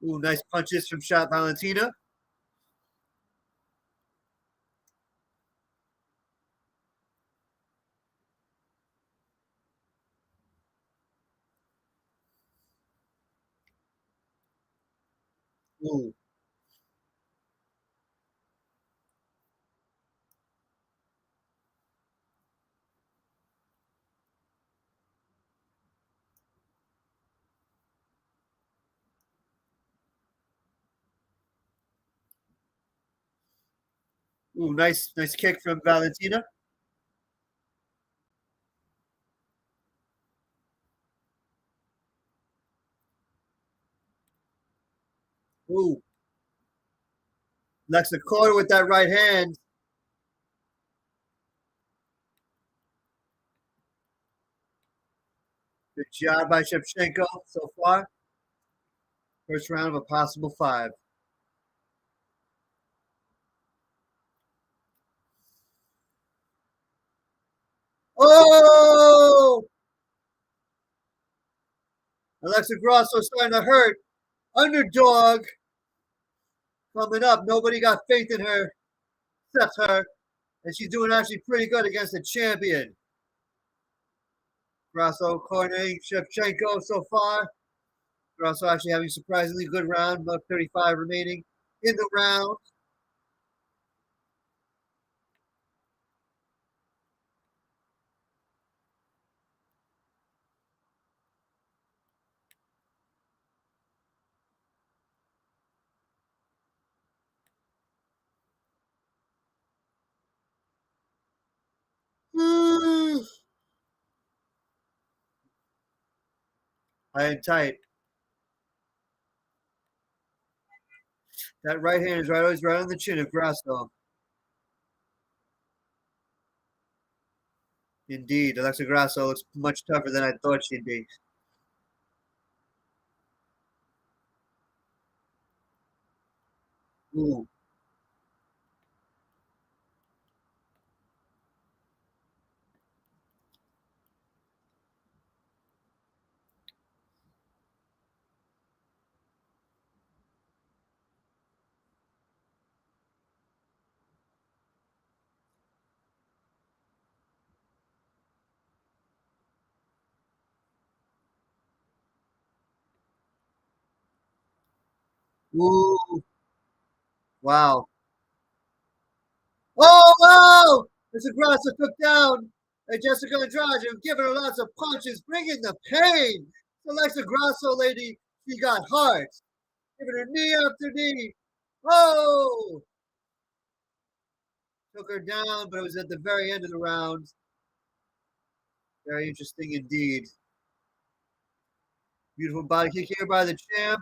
Ooh, nice punches from Shot Valentina. Ooh, ooh, nice kick from Valentina. Ooh, Lexa caught her with that right hand. Good job by Shevchenko so far. First round of a possible 5. Oh! Alexa Grasso starting to hurt. Underdog coming up. Nobody got faith in her except her. And she's doing actually pretty good against the champion. Grasso cornering Shevchenko so far. Grasso actually having a surprisingly good round. About 35 remaining in the round. High and tight. That right hand is always right on the chin of Grasso. Indeed, Alexa Grasso looks much tougher than I thought she'd be. Ooh. Ooh. Wow. Oh, wow! Alexa Grasso took down Jessica Andrade, giving her lots of punches, bringing the pain. So Alexa Grasso, lady, she got heart. Giving her knee after knee. Oh! took her down, but it was at the very end of the round. Very interesting indeed. Beautiful body kick here by the champ.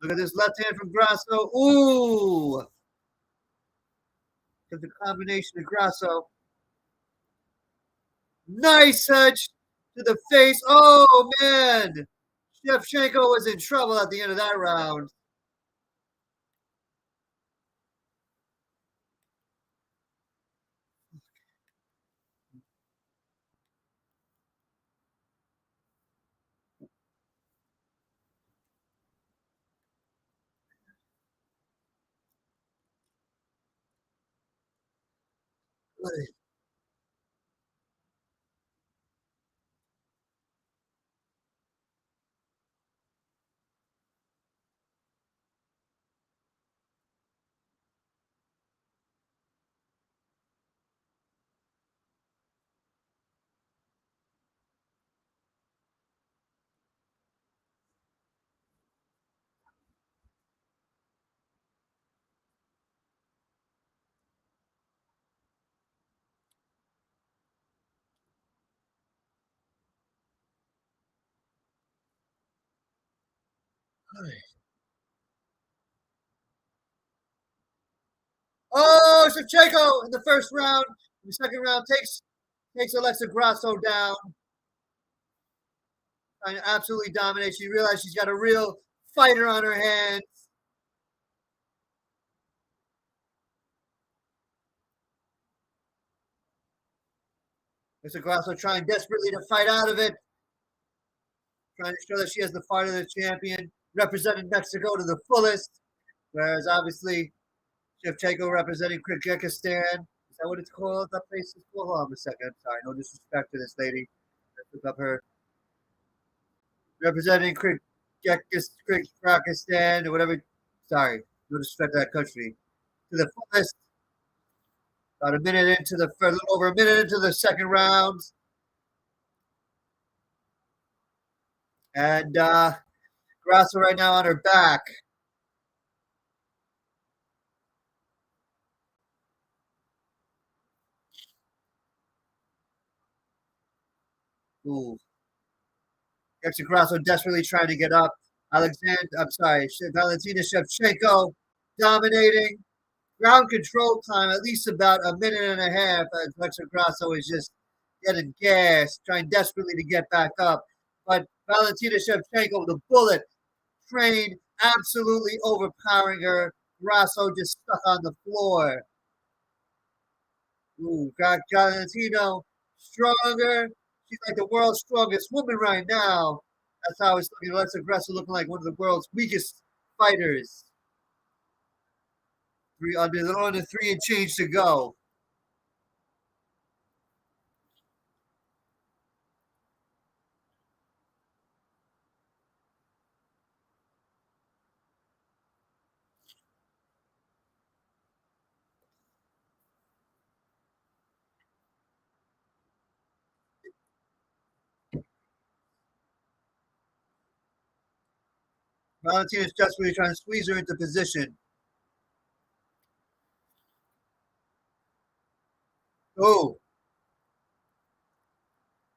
Look at this left hand from Grasso. Ooh! Got the combination of Grasso. Nice touch to the face. Oh, man. Shevchenko was in trouble at the end of that round. Oh, Shevchenko in the first round. In the second round takes Alexa Grasso down. Trying to absolutely dominate. She realized she's got a real fighter on her hands. Alexa Grasso trying desperately to fight out of it. Trying to show that she has the fight of the champion, representing Mexico to the fullest. Whereas obviously Shevchenko representing Kyrgyzstan. Is that what it's called? That place is called? Hold on a second. I'm sorry. No disrespect to this lady. Let's look up her. Representing Kyrgyzstan or whatever. Sorry. No disrespect to that country. To the fullest. About a minute into the a little over a minute into the second round. And Grasso right now on her back. Ooh. Alexa Grasso desperately trying to get up. Valentina Shevchenko dominating. Ground control time, at least about a minute and a half, as Alexa Grasso is just getting gas, trying desperately to get back up. But Valentina Shevchenko, the bullet train, absolutely overpowering her. Grasso just stuck on the floor. Ooh, Valentino stronger. She's like the world's strongest woman right now. That's how it's looking. Alexa Grasso looking like one of the world's weakest fighters. Under 3 and change to go. Valentina's desperately trying to squeeze her into position. Oh,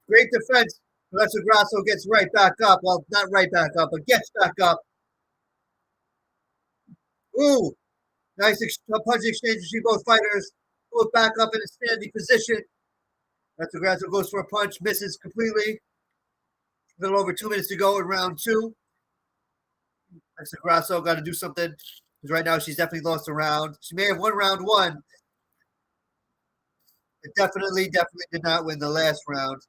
great defense. Alexa Grasso gets right back up. Well, not right back up, but gets back up. Ooh, nice punch exchange between both fighters. Both back up in a standing position. Alexa Grasso goes for a punch, misses completely. A little over 2 minutes to go in round two. Alexa Grasso got to do something because right now she's definitely lost a round. She may have won round one. It definitely did not win the last round.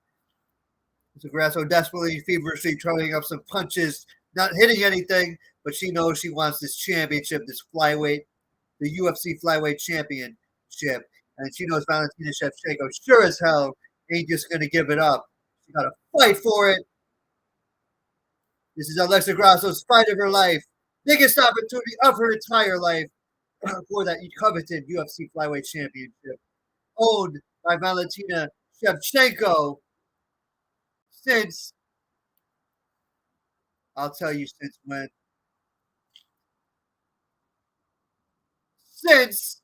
So Grasso desperately, feverishly throwing up some punches, not hitting anything, but she knows she wants this championship, this flyweight, the UFC flyweight championship. And she knows Valentina Shevchenko sure as hell ain't just going to give it up. She got to fight for it. This is Alexa Grasso's fight of her life. Biggest opportunity of her entire life for that coveted UFC flyweight championship. Owned by Valentina Shevchenko since, I'll tell you since when. since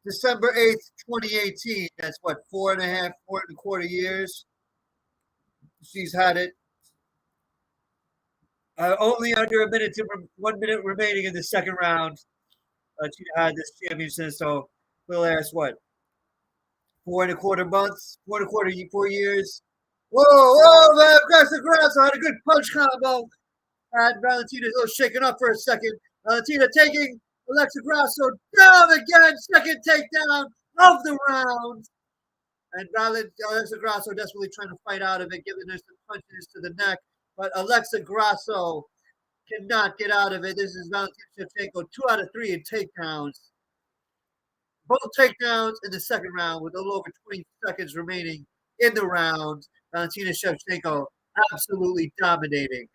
December 8th, 2018. That's what, 4.25 years she's had it. Only under 1 minute remaining in the second round. She had this championship. So for the last what, 4.25 months, 4 years. Whoa, man, aggressive ground. So had a good punch combo. Had Valentina a little shaken up for a second. Valentina taking Alexa Grasso down again. Second takedown of the round. And Alexa Grasso desperately trying to fight out of it, giving her some punches to the neck. But Alexa Grasso cannot get out of it. This is Valentina Shevchenko, 2 out of 3 in takedowns. Both takedowns in the second round with a little over 20 seconds remaining in the round. Valentina Shevchenko absolutely dominating.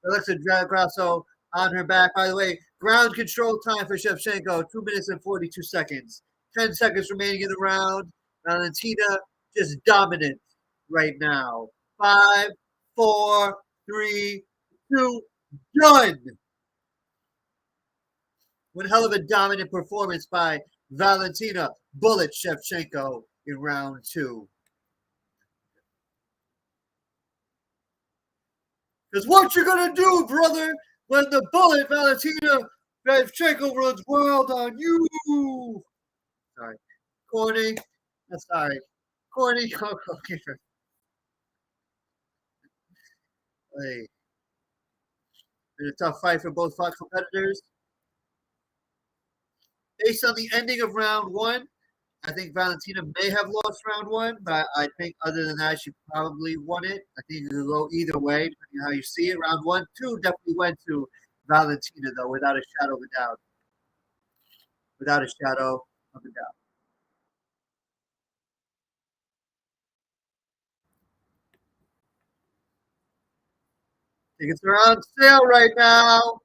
Alexa Grasso on her back. By the way, ground control time for Shevchenko, 2 minutes and 42 seconds. 10 seconds remaining in the round. Valentina just dominant right now. 5, 4, 3, 2, done. One hell of a dominant performance by Valentina Bullet Shevchenko in round 2. Because what you're going to do, brother, when the Bullet Valentina Shevchenko runs wild on you. Sorry. Corny. Sorry. Corny. Okay. Hey. Been a tough fight for both competitors. Based on the ending of round 1, I think Valentina may have lost round 1, but I think other than that, she probably won it. I think it could go either way, depending on how you see it. Round 1, 2 definitely went to Valentina, though, without a shadow of a doubt. Without a shadow of a doubt. Tickets are on sale right now.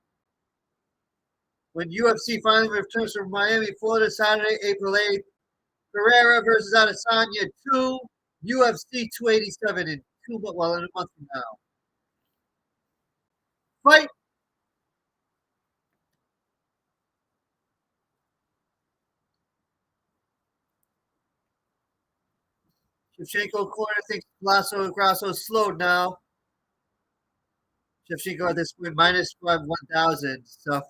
When UFC finally returns from Miami, Florida, Saturday, April 8th. Pereira versus Adesanya 2, UFC 287 in in a month from now. Fight. Shevchenko corner thinks Grasso slowed now. Shevchenko at this point minus 1,000. So,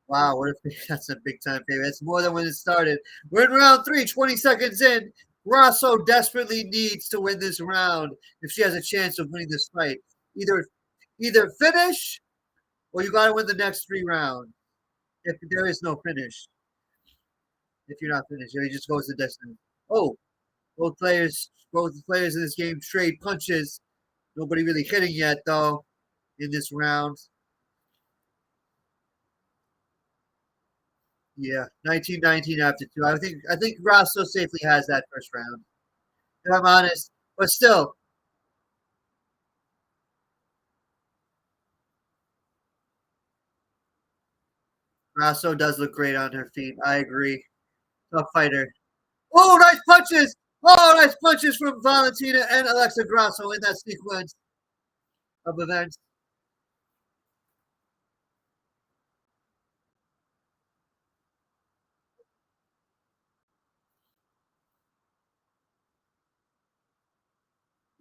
wow, what if that's a big time favorite? That's more than when it started. We're in round 3, 20 seconds in. Grasso desperately needs to win this round if she has a chance of winning this fight. Either finish or you got to win the next 3 rounds. If there is no finish, if you're not finished, it just goes to destiny. Oh, both players in this game trade punches. Nobody really hitting yet though in this round. Yeah, 19-19 after 2. I think Grasso safely has that first round. If I'm honest, but still, Grasso does look great on her feet. I agree. Tough fighter. Oh, nice punches! Oh, nice punches from Valentina and Alexa Grasso in that sequence of events.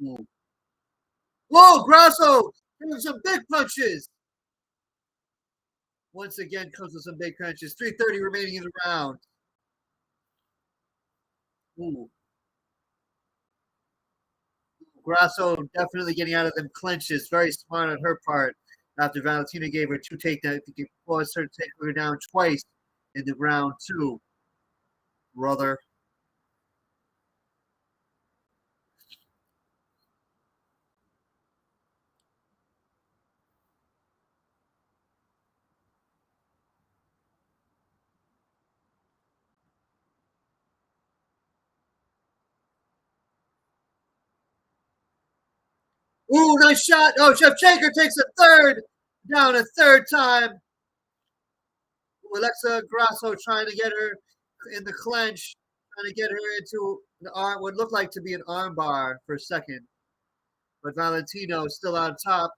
Ooh. Whoa, Grasso doing some big punches. Once again, comes with some big punches. 3:30 remaining in the round. Ooh. Grasso definitely getting out of them clinches. Very smart on her part. After Valentina gave her 2 takedowns, he forced her to take her down twice in the round 2. Brother. Ooh, nice shot. Oh, Shevchenko takes a third down a third time. Alexa Grasso trying to get her in the clinch, trying to get her into the arm, what looked like to be an arm bar for a second. But Valentino is still on top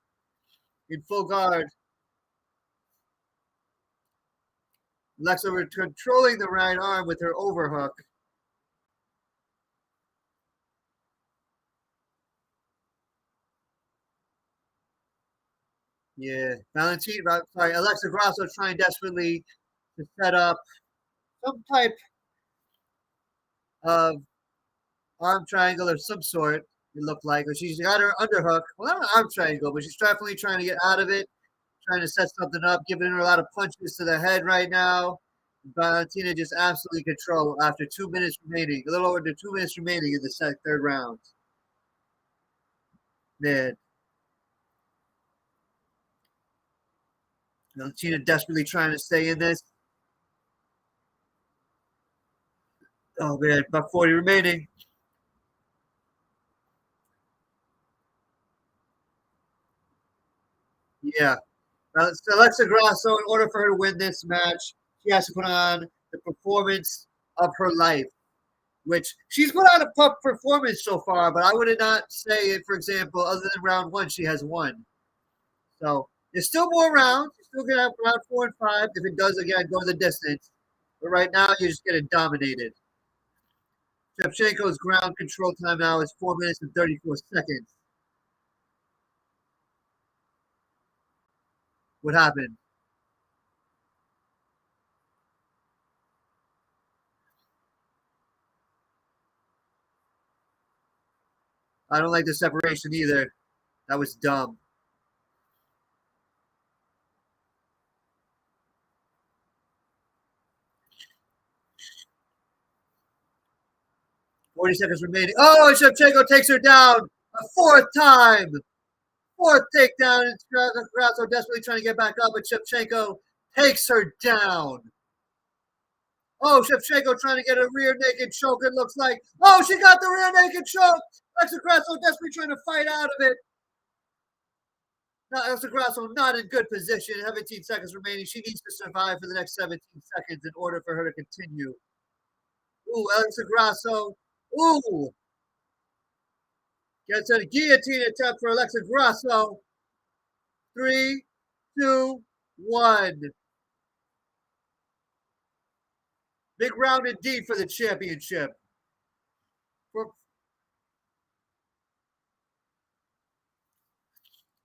in full guard. Alexa controlling the right arm with her overhook. Yeah, Alexa Grasso trying desperately to set up some type of arm triangle of some sort. It looked like, or she's got her underhook. Well, not an arm triangle, but she's definitely trying to get out of it, trying to set something up, giving her a lot of punches to the head right now. Valentina just absolutely control after 2 minutes remaining, a little over 2 minutes remaining in the third round. Man, Valentina desperately trying to stay in this. Oh man, about 40 remaining. Yeah. Alexa Grasso, in order for her to win this match, she has to put on the performance of her life, which she's put on a tough performance so far, but I would not say, for example, other than round one, she has won. So there's still more rounds. You're still going to have round 4 and 5 if it does, again, go the distance. But right now, you're just getting dominated. Shevchenko's ground control time now is 4 minutes and 34 seconds. What happened? I don't like the separation either. That was dumb. 40 seconds remaining. Oh, and Shevchenko takes her down a fourth time. Fourth takedown. And Grasso desperately trying to get back up, but Shevchenko takes her down. Oh, Shevchenko trying to get a rear naked choke, it looks like. Oh, she got the rear naked choke. Alexa Grasso desperately trying to fight out of it. Now, Alexa Grasso not in good position. 17 seconds remaining. She needs to survive for the next 17 seconds in order for her to continue. Ooh, Alexa Grasso. Ooh. Gets a guillotine attempt for Alexa Grasso. 3, 2, 1. Big round indeed for the championship.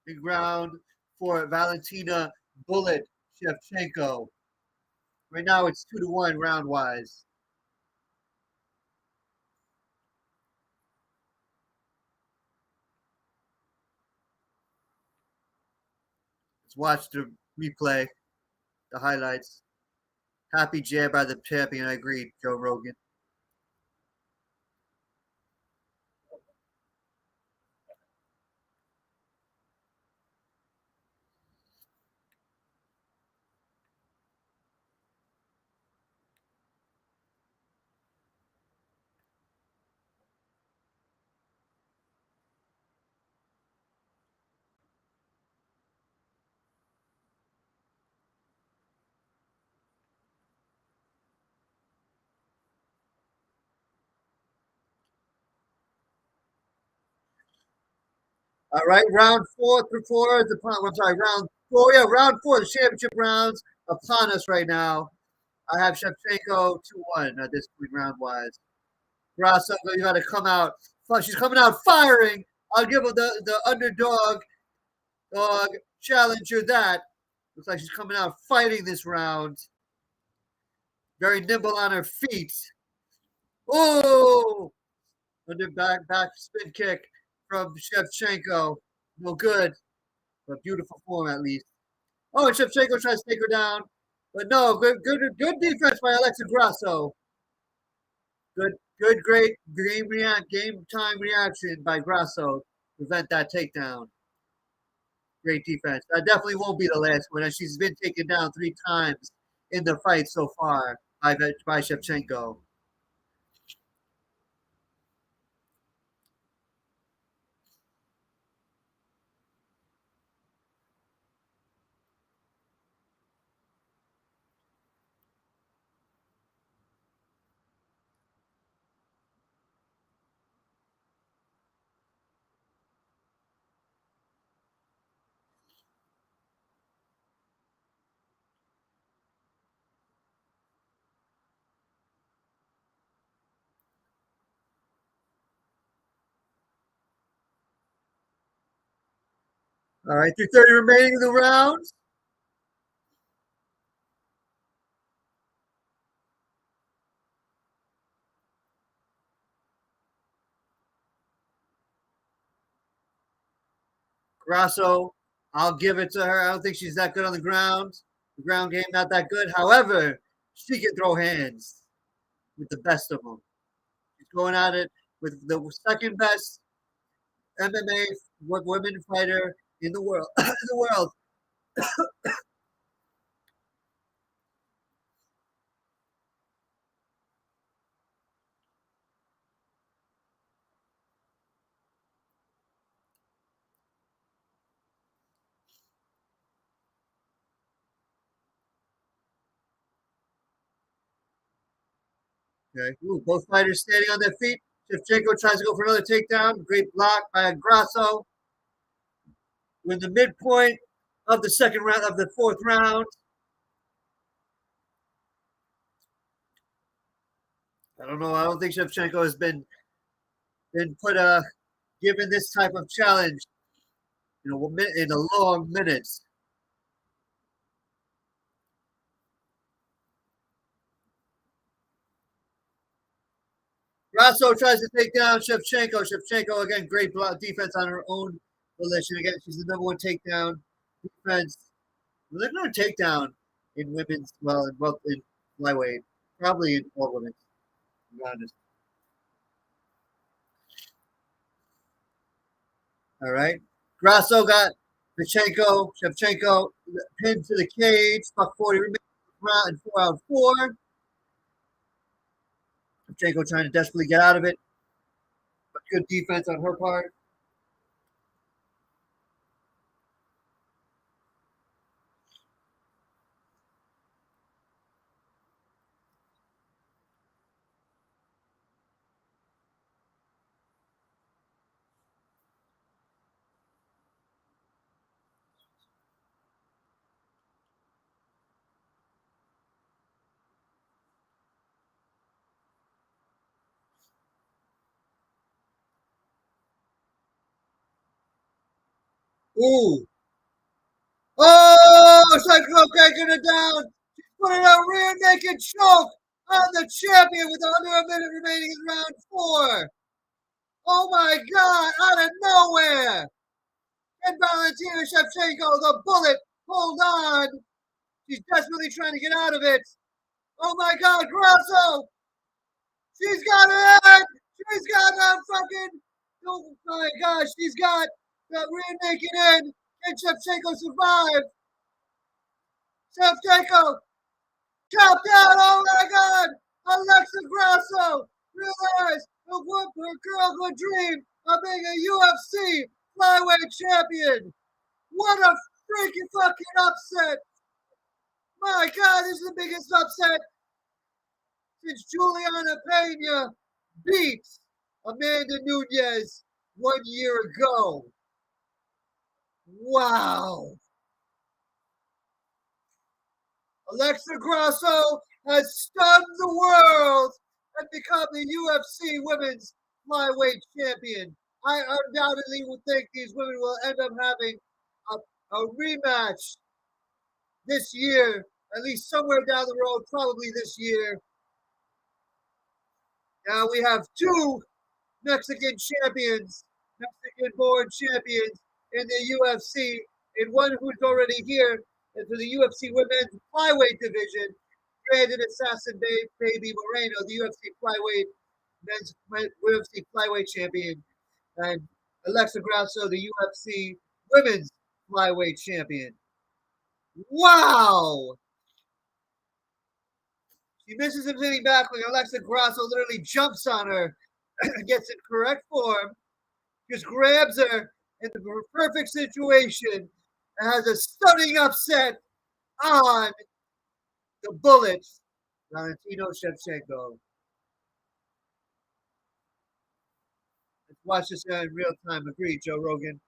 Big round for Valentina Bullet Shevchenko. Right now it's 2-1 round wise. Let's watch the replay, the highlights. Happy jab by the champion. I agree, Joe Rogan. All right, round four through four. I'm sorry, round four. Yeah, round four. The championship rounds upon us right now. I have Shevchenko 2-1 at this point, round wise. Grasso, you got to come out. She's coming out firing. I'll give her the underdog challenger that. Looks like she's coming out fighting this round. Very nimble on her feet. Oh, under back spin kick from Shevchenko. No good, but beautiful form at least. Oh, and Shevchenko tries to take her down, but no, good defense by Alexa Grasso. Great game time reaction by Grasso. Prevent that takedown. Great defense. That definitely won't be the last one, as she's been taken down 3 times in the fight so far by Shevchenko. All right, 3:30 remaining in the round. Grasso, I'll give it to her. I don't think she's that good on the ground. The ground game, not that good. However, she can throw hands with the best of them. She's going at it with the second best MMA women fighter in the world. In the world. Okay. Ooh, both fighters standing on their feet. Shevchenko tries to go for another takedown. Great block by Grasso. We're in the midpoint of the second round of the fourth round. I don't know. I don't think Shevchenko has been put given this type of challenge in a long minutes. Grasso tries to take down Shevchenko. Shevchenko again, great block defense on her own volition. Again, she's the number one takedown defense. They're going to takedown in women's in flyweight, probably in all women. To be honest. All right. Grasso got Shevchenko pinned to the cage. Buck 40 remaining round 4 out 4. Shevchenko trying to desperately get out of it. But good defense on her part. Ooh. Oh, Shevchenko taking it down. She's putting a rear naked choke on the champion with under a minute remaining in round 4. Oh my God, out of nowhere. And Valentina Shevchenko, the bullet, hold on. She's desperately trying to get out of it. Oh my God, Grasso. She's got it. She's got that fucking. Oh my gosh, she's got that rear naked end. Can Shevchenko survive? Shevchenko tapped out. Oh my God. Alexa Grasso realized her girlhood dream of being a UFC flyweight champion. What a freaking fucking upset. My God, this is the biggest upset since Juliana Pena beat Amanda Nunes 1 year ago. Wow. Alexa Grasso has stunned the world and become the UFC Women's Flyweight Champion. I undoubtedly would think these women will end up having a rematch this year, at least somewhere down the road, probably this year. Now we have two Mexican champions, Mexican-born champions in the UFC, and one who's already here into the UFC Women's Flyweight division, Brandon Assassin Baby Moreno, the UFC Flyweight Men's UFC Flyweight champion, and Alexa Grasso, the UFC Women's Flyweight champion. Wow! She misses him hitting back when Alexa Grasso literally jumps on her, gets in correct form, just grabs her in the perfect situation and has a stunning upset on the bullet, Valentino Shevchenko. Let's watch this guy in real time. Agreed, Joe Rogan.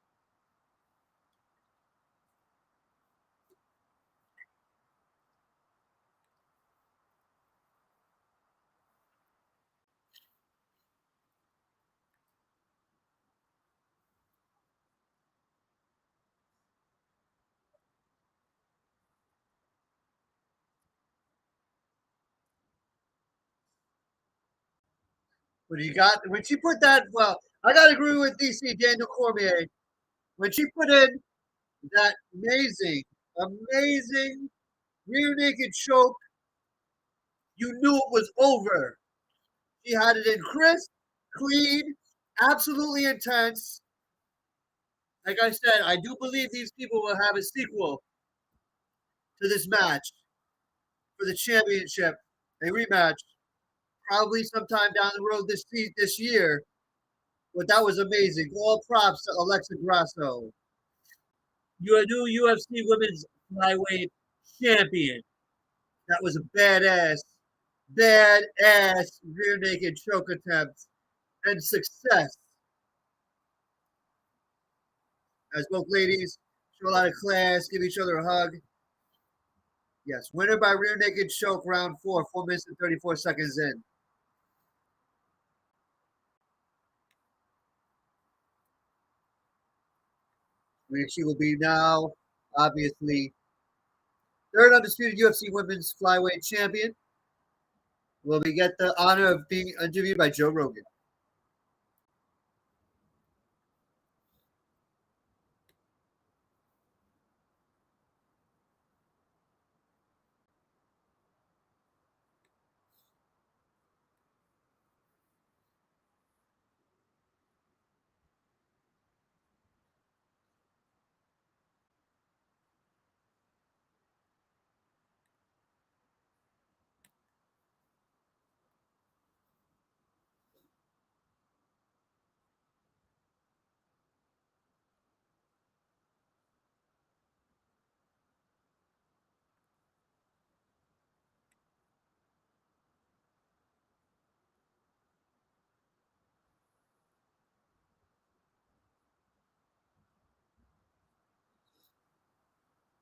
But you got when she put that. Well, I gotta agree with DC Daniel Cormier when she put in that amazing rear naked choke. You knew it was over. She had it in crisp, clean, absolutely intense. Like I said, I do believe these people will have a sequel to this match for the championship, a rematch, probably sometime down the road this year. But that was amazing. All props to Alexa Grasso. You're a new UFC Women's Flyweight Champion. That was a badass rear naked choke attempt and success. As both ladies show a lot of class, give each other a hug. Yes, winner by rear naked choke, round 4 minutes and 34 seconds in. She will be now, obviously, third undisputed UFC Women's Flyweight Champion. Will we get the honor of being interviewed by Joe Rogan?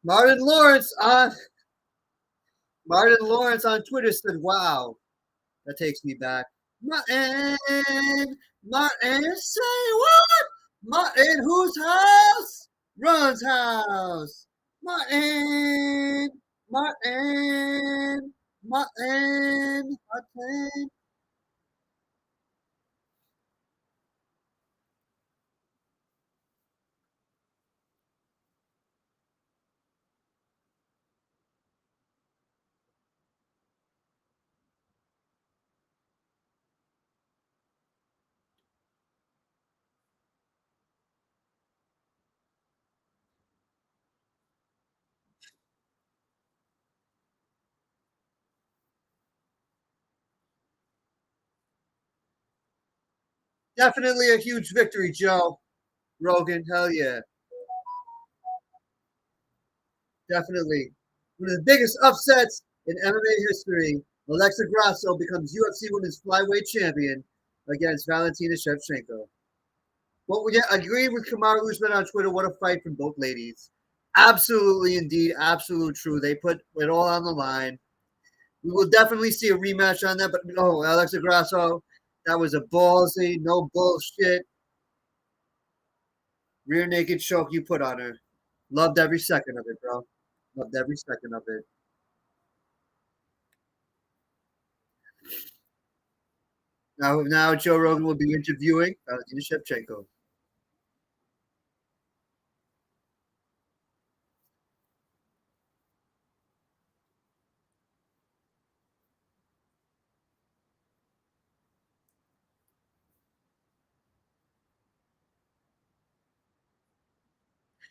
Martin Lawrence on Twitter said, "Wow, that takes me back." Martin, Martin, say what? Martin, whose house? Run's house. Martin, Martin, Martin. Definitely a huge victory, Joe Rogan. Hell yeah, definitely one of the biggest upsets in MMA history. Alexa Grasso becomes UFC Women's Flyweight Champion against Valentina Shevchenko. Well, yeah, I agree with Kamaru Usman on Twitter. What a fight from both ladies. Absolutely, indeed, absolute true. They put it all on the line. We will definitely see a rematch on that. But no, Alexa Grasso, that was a ballsy, no bullshit, rear naked choke you put on her. Loved every second of it, bro. Loved every second of it. Now Joe Rogan will be interviewing Valentina Shevchenko.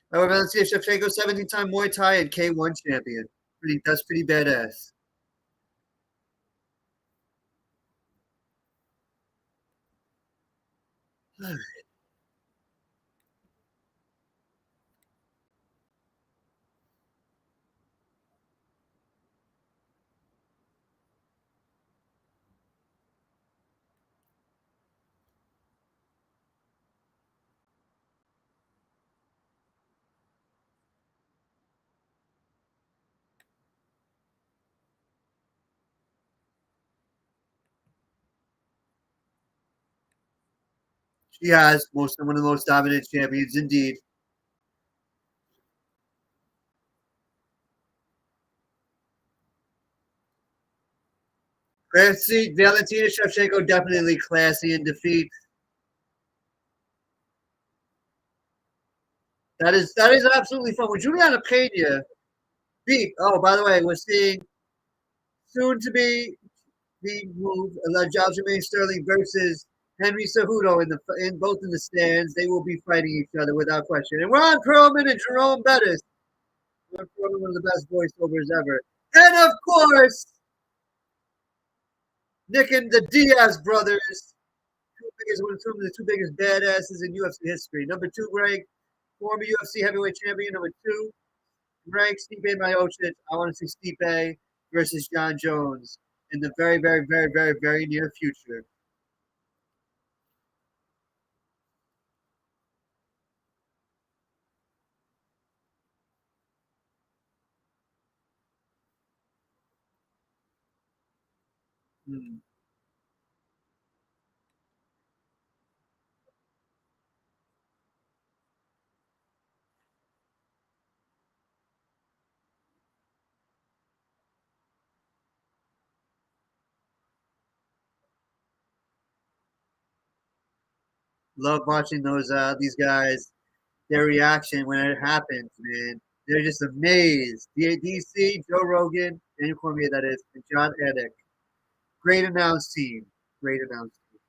Valentina Shevchenko, 17-time Muay Thai and K1 champion. That's pretty badass. She has one of the most dominant champions, indeed. See, Valentina Shevchenko definitely classy in defeat. That is absolutely fun. With Juliana Pena beat. Oh, by the way, we're seeing soon to be moved Aljamain Sterling versus Henry Cejudo in both in the stands. They will be fighting each other without question. And Ron Perlman and Jerome Bettis. Ron Perlman, one of the best voiceovers ever. And of course, Nick and the Diaz brothers. One of the two biggest badasses in UFC history. Number 2 ranked former UFC heavyweight champion. Number 2 ranked Stipe Miocic. I want to see Stipe versus John Jones in the very, very, very, very, very near future. Hmm. Love watching these guys, their reaction when it happens, man. They're just amazed. DC, Joe Rogan, Daniel Cormier, that is, and John Edick. Great announced team. Great announced team.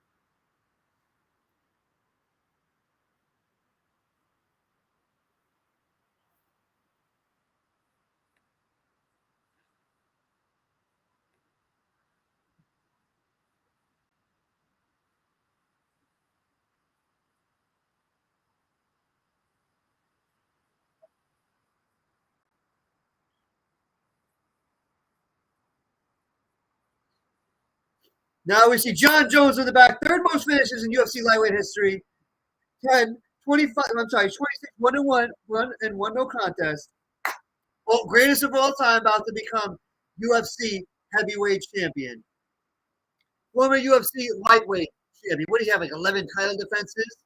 Now we see John Jones in the back, third most finishes in UFC lightweight history. 10, 25, I'm sorry, 26, 1 and 1, 1 and 1 no contest. Oh, greatest of all time, about to become UFC heavyweight champion. Former UFC lightweight champion. What do you have, like 11 title defenses?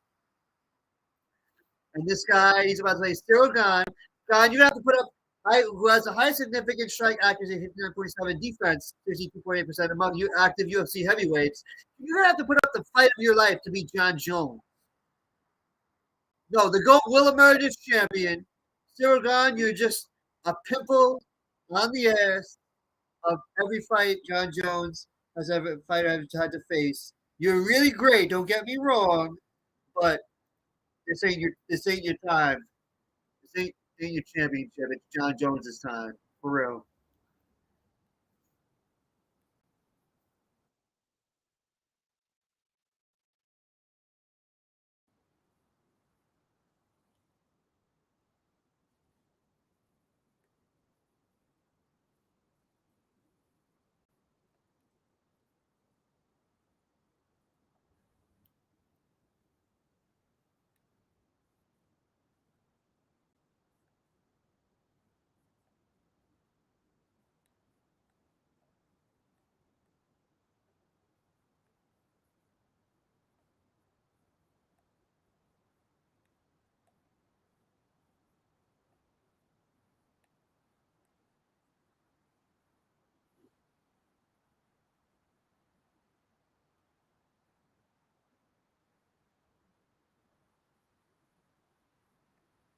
And this guy, he's about to play Cyril Gane. Gane, you have to put up, who has a high significant strike accuracy, 59.7, defense, 62.8% among active UFC heavyweights. You're going to have to put up the fight of your life to beat John Jones. No, the GOAT will emerge as champion. Cyril Gane, you're just a pimple on the ass of every fight John Jones has ever had to face. You're really great, don't get me wrong, but this ain't your time. This ain't your championship. It's John Jones's time. For real.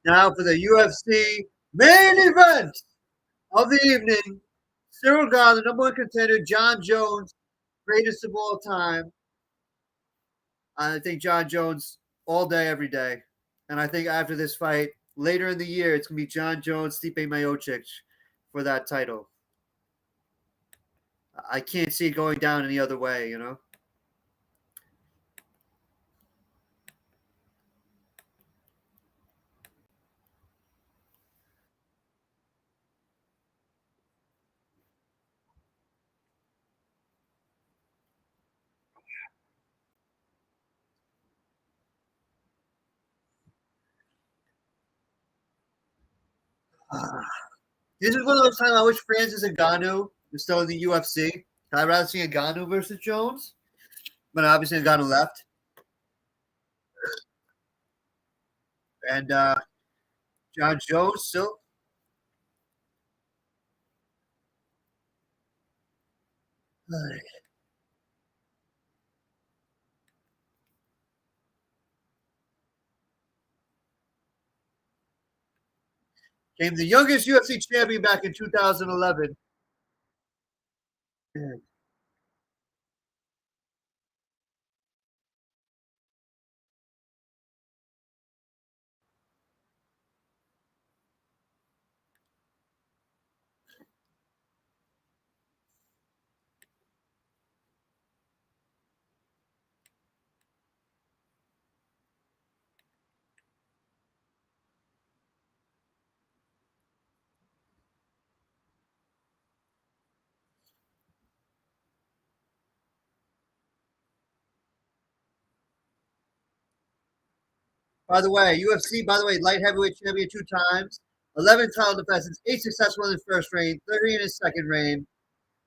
Now for the UFC main event of the evening. Cyril Gane, the number 1 contender, John Jones, greatest of all time. I think John Jones all day, every day. And I think after this fight, later in the year, it's going to be John Jones, Stipe Miocic for that title. I can't see it going down any other way, you know? This is one of those times I wish Francis Ngannou was still in the UFC. I'd rather see Ngannou versus Jones, but obviously Ngannou left. And John Jones still. Became the youngest UFC champion back in 2011. By the way, UFC, by the way, light heavyweight champion 2 times, 11 title defenses, 8 successful in his first reign, 30 in his second reign.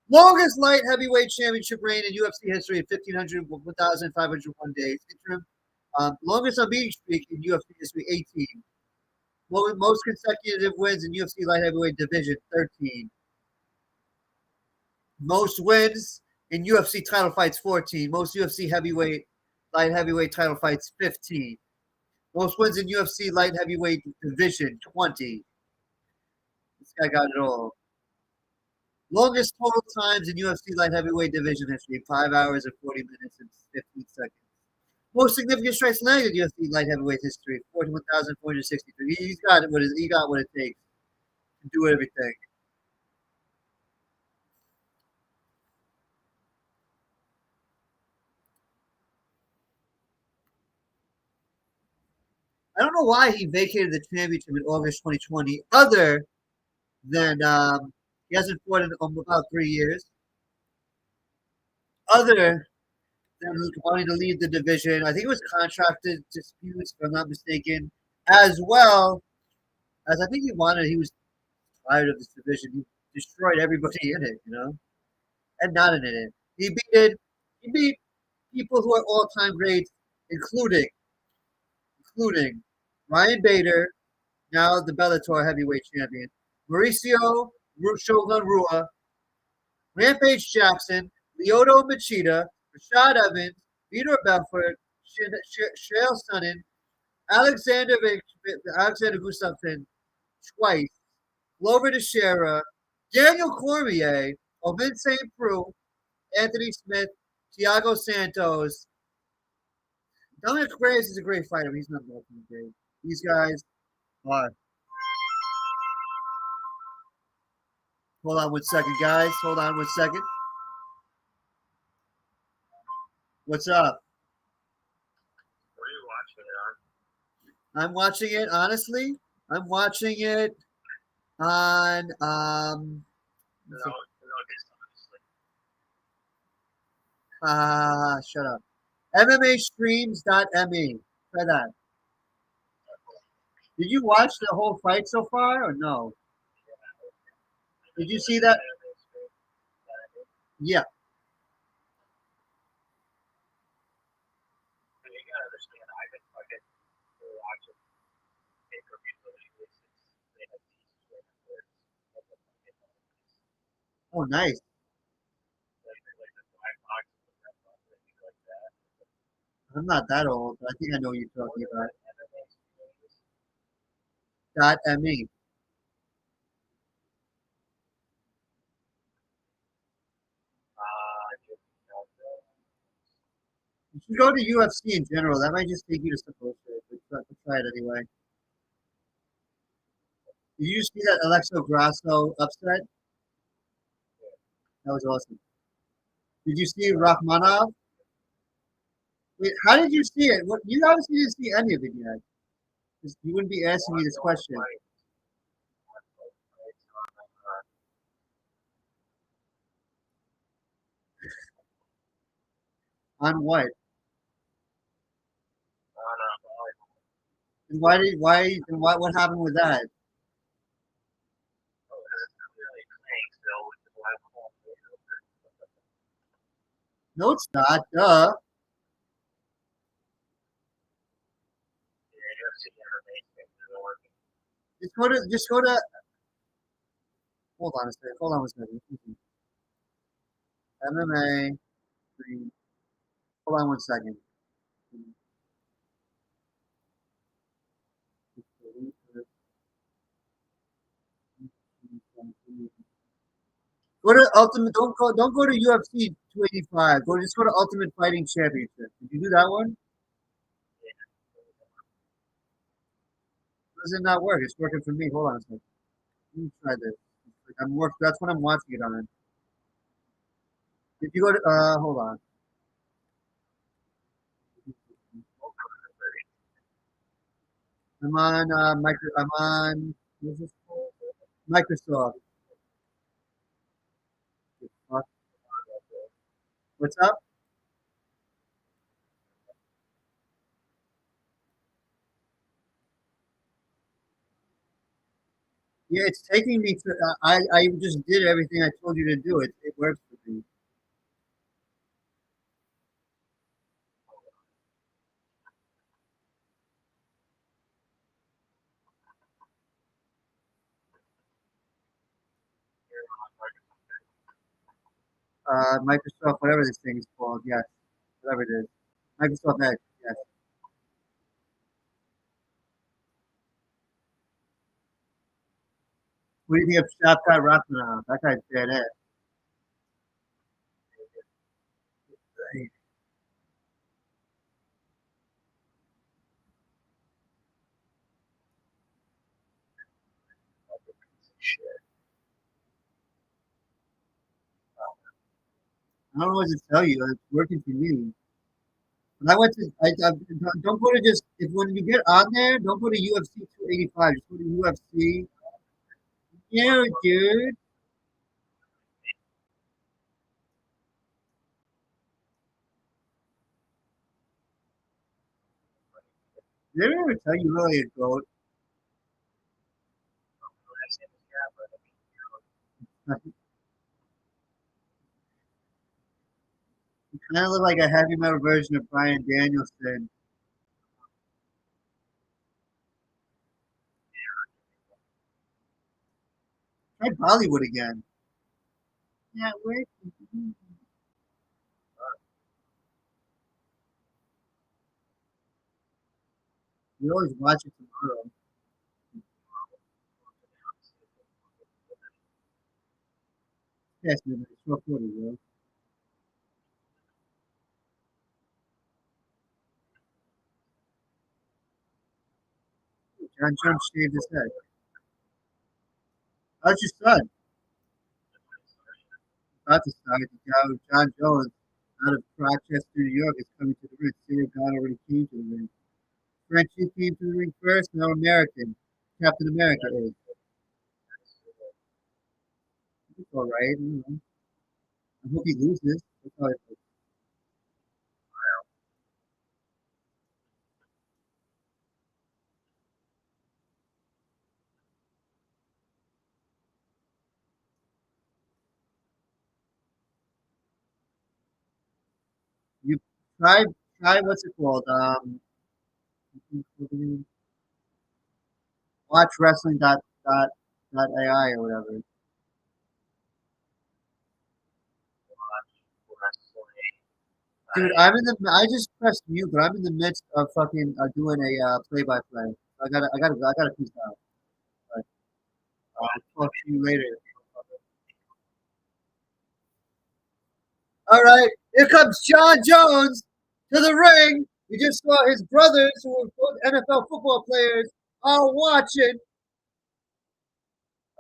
Longest light heavyweight championship reign in UFC history at 1,501 days. Interim. Longest unbeaten streak in UFC history, 18. Most consecutive wins in UFC light heavyweight division, 13. Most wins in UFC title fights, 14. Most UFC light heavyweight title fights, 15. Most wins in UFC light heavyweight division, 20. This guy got it all. Longest total times in UFC light heavyweight division history, 5 hours and 40 minutes and 15 seconds. Most significant strikes landed in UFC light heavyweight history, 41,463. He's got it. He got what it takes to do everything. I don't know why he vacated the championship in August 2020, other than he hasn't fought in about 3 years. Other than wanting to leave the division, I think it was contracted disputes, if I'm not mistaken, as well as I think he was tired of this division. He destroyed everybody in it, and not in it. He beat people who are all-time greats, including Ryan Bader, now the Bellator heavyweight champion, Mauricio Shogun Rua, Rampage Jackson, Lyoto Machida, Rashad Evans, Vitor Belfort, Chael Sonnen, Alexander Gustafsson twice, Glover Teixeira, Daniel Cormier, Ovince St. Preux, Anthony Smith, Thiago Santos. Dominic Reyes is a great fighter, but he's not that great. These guys are. Hold on 1 second, guys. Hold on 1 second. What's up? Were you watching it on? I'm watching it, honestly. I'm watching it on shut up. MMAstreams.me. Try that. Did you watch the whole fight so far or no? Did you see that? Yeah. Oh, nice. I'm not that old, but I think I know what you're talking about. .me. You should go to UFC in general. That might just take you to some bullshit. But try it anyway. Did you see that Alexa Grasso upset? That was awesome. Did you see Rachmanov? Wait, how did you see it? What you obviously didn't see any of it yet. You wouldn't be asking me this question. On what? And what happened with that? No, it's not. Duh. Just go to hold on a second. Hold on a second. MMA. Hold on 1 second. Go to Ultimate. Don't go to UFC 285. Just go to Ultimate Fighting Championship. Did you do that one? Does it not work? It's working for me. Hold on a second. Let me try this. I'm work. That's what I'm watching it on. If you go to hold on. I'm on I'm on what's this called? Microsoft. What's up? Yeah, it's taking me to. I just did everything I told you to do. It works for me. Microsoft, whatever this thing is called. Yes, whatever it is. Microsoft Edge. Yes. What do you think of Shavkat Rakhmonov? That guy's dead ass. I don't know what to tell you. It's working for me. When I went to, don't go to just if when you get on there, don't go to UFC 285. Just go to UFC. Yeah, dude. Did I ever tell you really a goat? You kind of look like a heavy metal version of Brian Danielson. Try Bollywood again. Yeah, where? You always watch it tomorrow. Yes, man. It's short footage, bro. John Jones shaved his head. How's your son? About to start. John Jones out of Rochester, New York, is coming to the ring. Sarah God already came to the ring. Frenchie came to the ring first. Now American. Captain America is. It's all right. You know. I hope he loses. That's all I hope. You try what's it called? Watch wrestling dot AI or whatever. Dude, I just pressed mute, but I'm in the midst of fucking doing a play by play. I gotta peace out. But, I'll talk to you later. All right, here comes John Jones to the ring. We just saw his brothers, who were both NFL football players, are watching.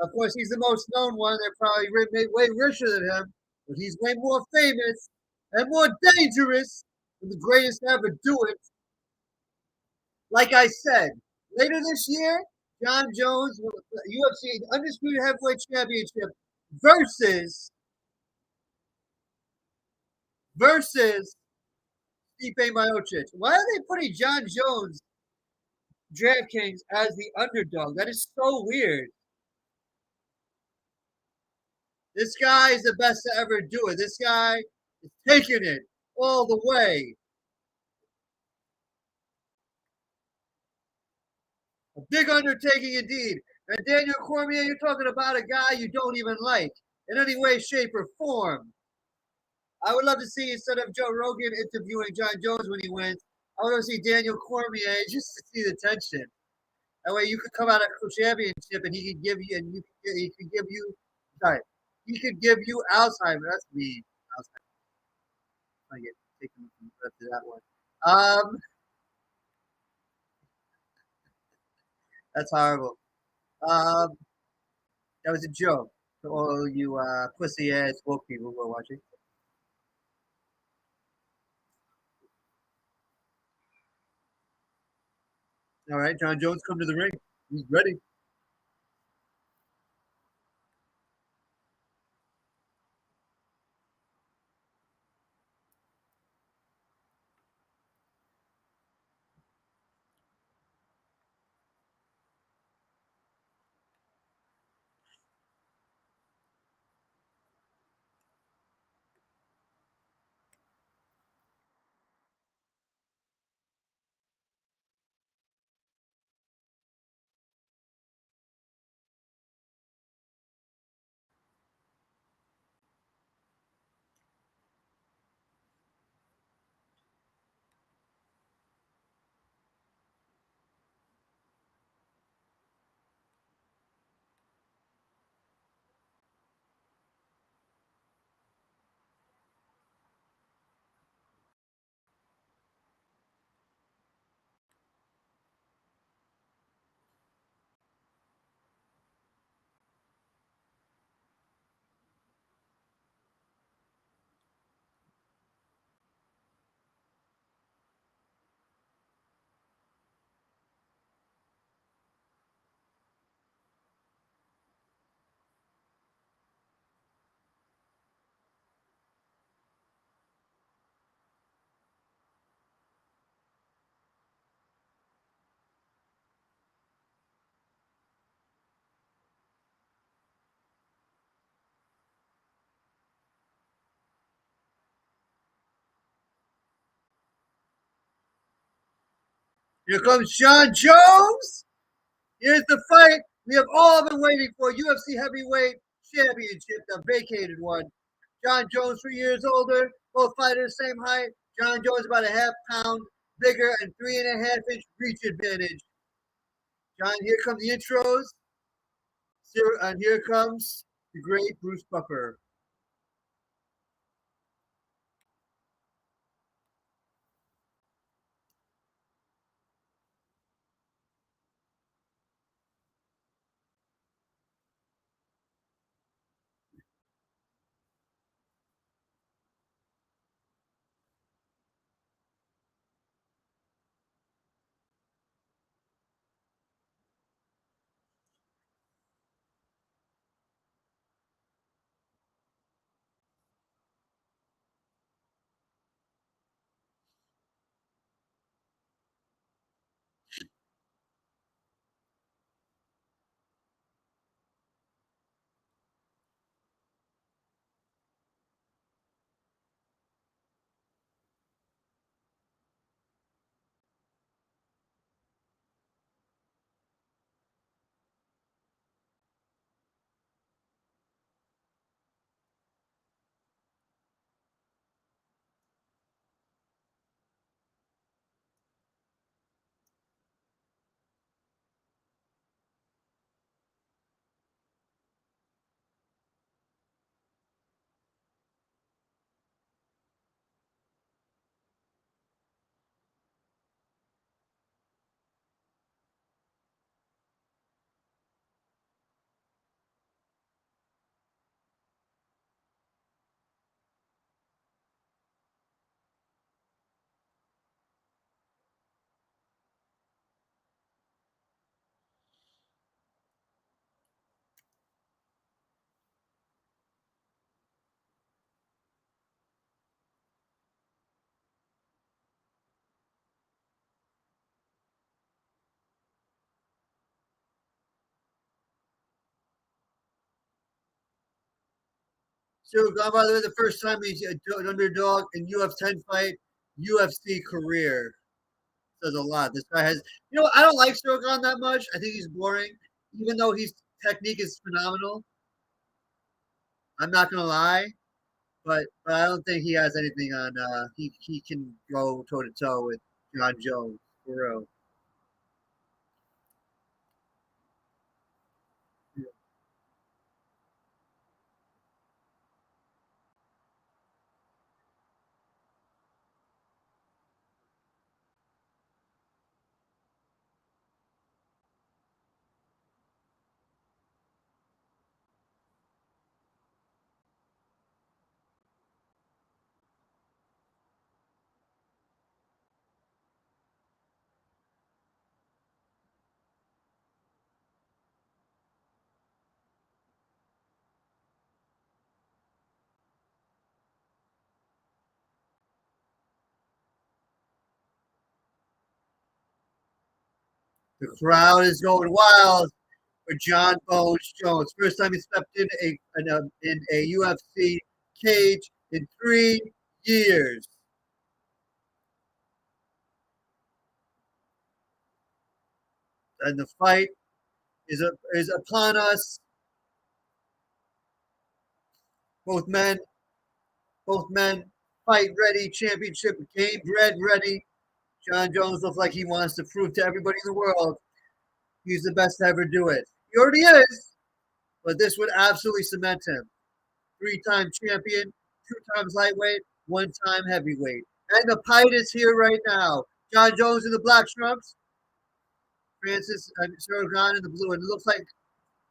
Of course, he's the most known one. They're probably way richer than him, but he's way more famous and more dangerous than the greatest to ever do it. Like I said, later this year, John Jones, UFC Undisputed Heavyweight Championship versus versus Stipe Miocic. Why are they putting John Jones DraftKings as the underdog? That is so weird. This guy is the best to ever do it. This guy is taking it all the way. A big undertaking indeed. And Daniel Cormier, you're talking about a guy you don't even like in any way, shape, or form. I would love to see, instead of Joe Rogan interviewing John Jones when he wins, I would love to see Daniel Cormier just to see the tension. That way you could come out of a championship and he can give you, and he can give you, sorry, He could give you Alzheimer's. That's me. Alzheimer's. I get taken to that one. That's horrible. Um, that was a joke to all you pussy ass woke people who are watching. All right, John Jones, come to the ring. He's ready. Here comes John Jones. Here's the fight we have all been waiting for. UFC Heavyweight Championship, the vacated one. John Jones, 3 years older. Both fighters same height. John Jones about a half pound bigger and 3.5 inch reach advantage. John, here come the intros. And here comes the great Bruce Buffer. So, by the way, the first time he's an underdog in UFC 10 fight, UFC career. Says a lot. This guy has, I don't like Strogan that much. I think he's boring, even though his technique is phenomenal. I'm not gonna lie, but I don't think he has anything on. He can go toe to toe with John Jones for real. The crowd is going wild for John Bones Jones. First time he stepped in a UFC cage in 3 years. And the fight is upon us. Both men, both men, fight ready, championship game bred ready. John Jones looks like he wants to prove to everybody in the world he's the best to ever do it. He already is, but this would absolutely cement him. 3-time champion, 2 times lightweight, 1-time heavyweight. And the fight is here right now. John Jones in the black trunks, Francis and Cyril Gane in the blue. And it looks like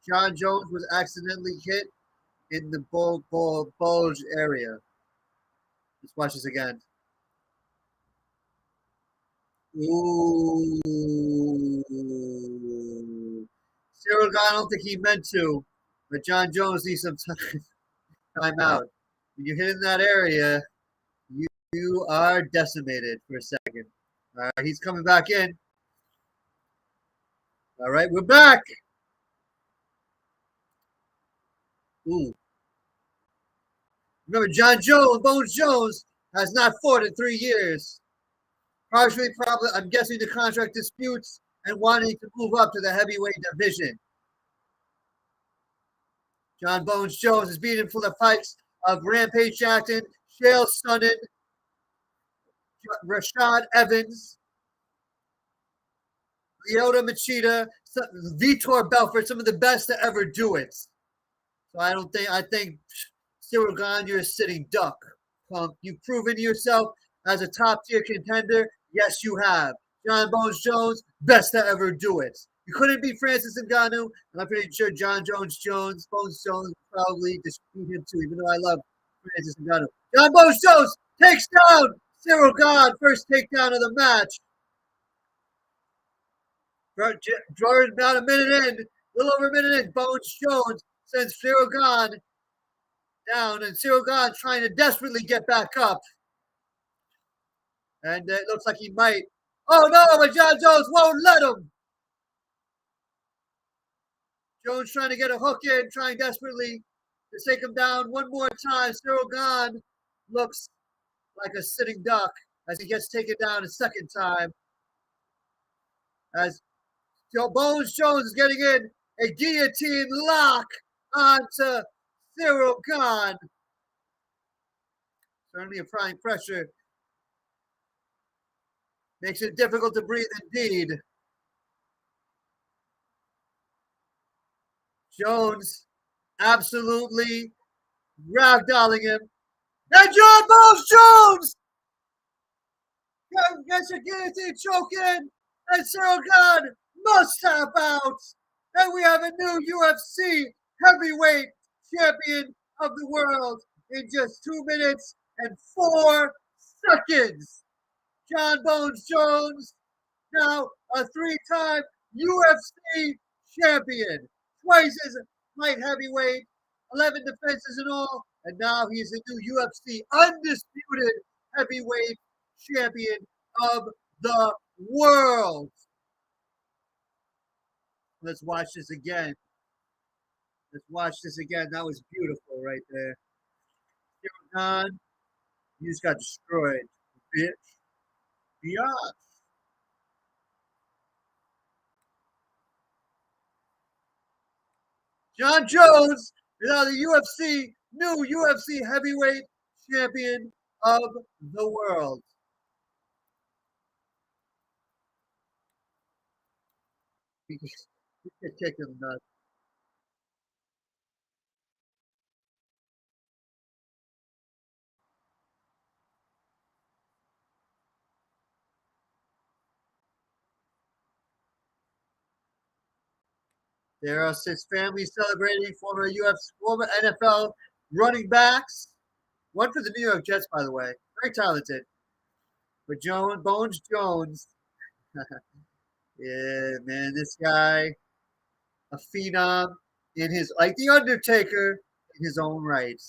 John Jones was accidentally hit in the bulge area. Let's watch this again. Ooh. Cyril Gane, I don't think he meant to, but John Jones needs some time out. When you hit in that area, you are decimated for a second. All right, he's coming back in. All right, we're back. Ooh. Remember, John Jones, Bones Jones, has not fought in 3 years. Partially, probably, I'm guessing the contract disputes and wanting to move up to the heavyweight division. John Bones Jones is beaten for the fights of Rampage Jackson, Chael Sonnen, Rashad Evans, Lyoto Machida, Vitor Belfort, some of the best to ever do it. So I think Cyril Gane, you're a sitting duck. You've proven yourself as a top tier contender. Yes, you have. John Bones Jones, best to ever do it. You couldn't beat Francis Ngannou, and I'm pretty sure Bones Jones probably dispute him too, even though I love Francis Ngannou. John Bones Jones takes down Cyril Gane, first takedown of the match. Jordan, about a minute in, a little over a minute in, Bones Jones sends Cyril Gane down, and Cyril Gane trying to desperately get back up. And it looks like he might. Oh no, but John Jones won't let him. Jones trying to get a hook in, trying desperately to take him down one more time. Cyril Gane looks like a sitting duck as he gets taken down a second time. As Bones Jones is getting in a guillotine lock onto Cyril Gane. Certainly applying pressure. Makes it difficult to breathe indeed. Jones absolutely ragdolling him. And John Bones Jones gets a guillotine choke in, and Cyril Gane must tap out. And we have a new UFC heavyweight champion of the world in just 2 minutes and 4 seconds. John Bones Jones, now a 3-time UFC champion, twice as light heavyweight, 11 defenses in all, and now he's the new UFC undisputed heavyweight champion of the world. Let's watch this again. Let's watch this again. That was beautiful right there. Cyril Gane, you just got destroyed, bitch. Yeah. John Jones is now the new UFC heavyweight champion of the world. He could kick him nuts. There are his family celebrating former UFC, former NFL running backs. One for the New York Jets, by the way. Very talented. But Bones Jones, yeah, man, this guy, a phenom in his, like the Undertaker, in his own right.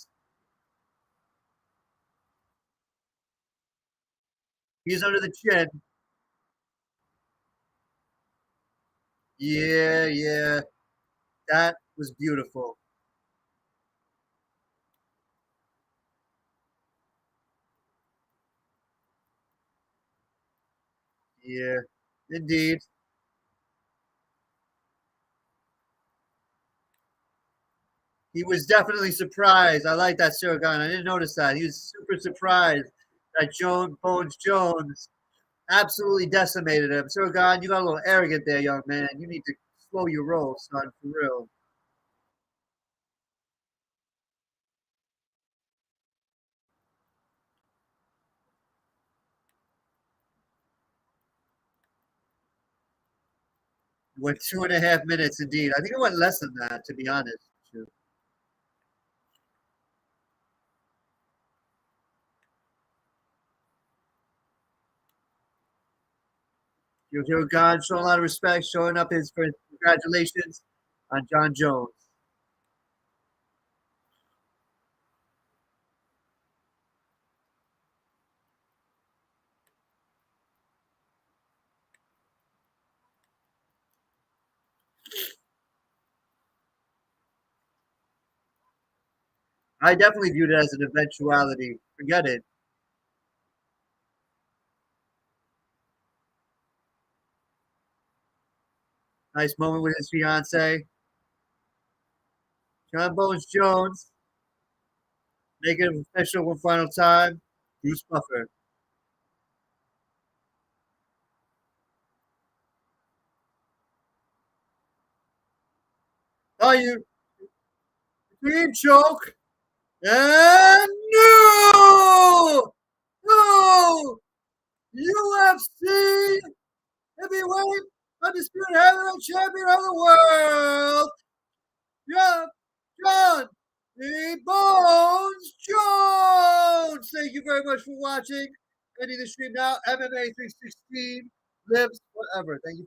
He's under the chin. Yeah, yeah. That was beautiful. Yeah, indeed. He was definitely surprised. I like that, Cyril Gane. I didn't notice that. He was super surprised that Joan Bones Jones absolutely decimated him. Cyril Gane, you got a little arrogant there, young man. You need to slow your roll, son, for real. It went 2.5 minutes, indeed. I think it went less than that, to be honest. Cyril Gane showing a lot of respect, showing up his for congratulations on John Jones. I definitely viewed it as an eventuality. Forget it. Nice moment with his fiance, John Bones Jones, making it official one final time. Bruce Buffer. Are you dream choke? And no! No! UFC heavyweight undisputed heavyweight champion of the world, John, John B. Bones Jones. Thank you very much for watching. Ending the stream now. MMA 316 lives forever. Thank you.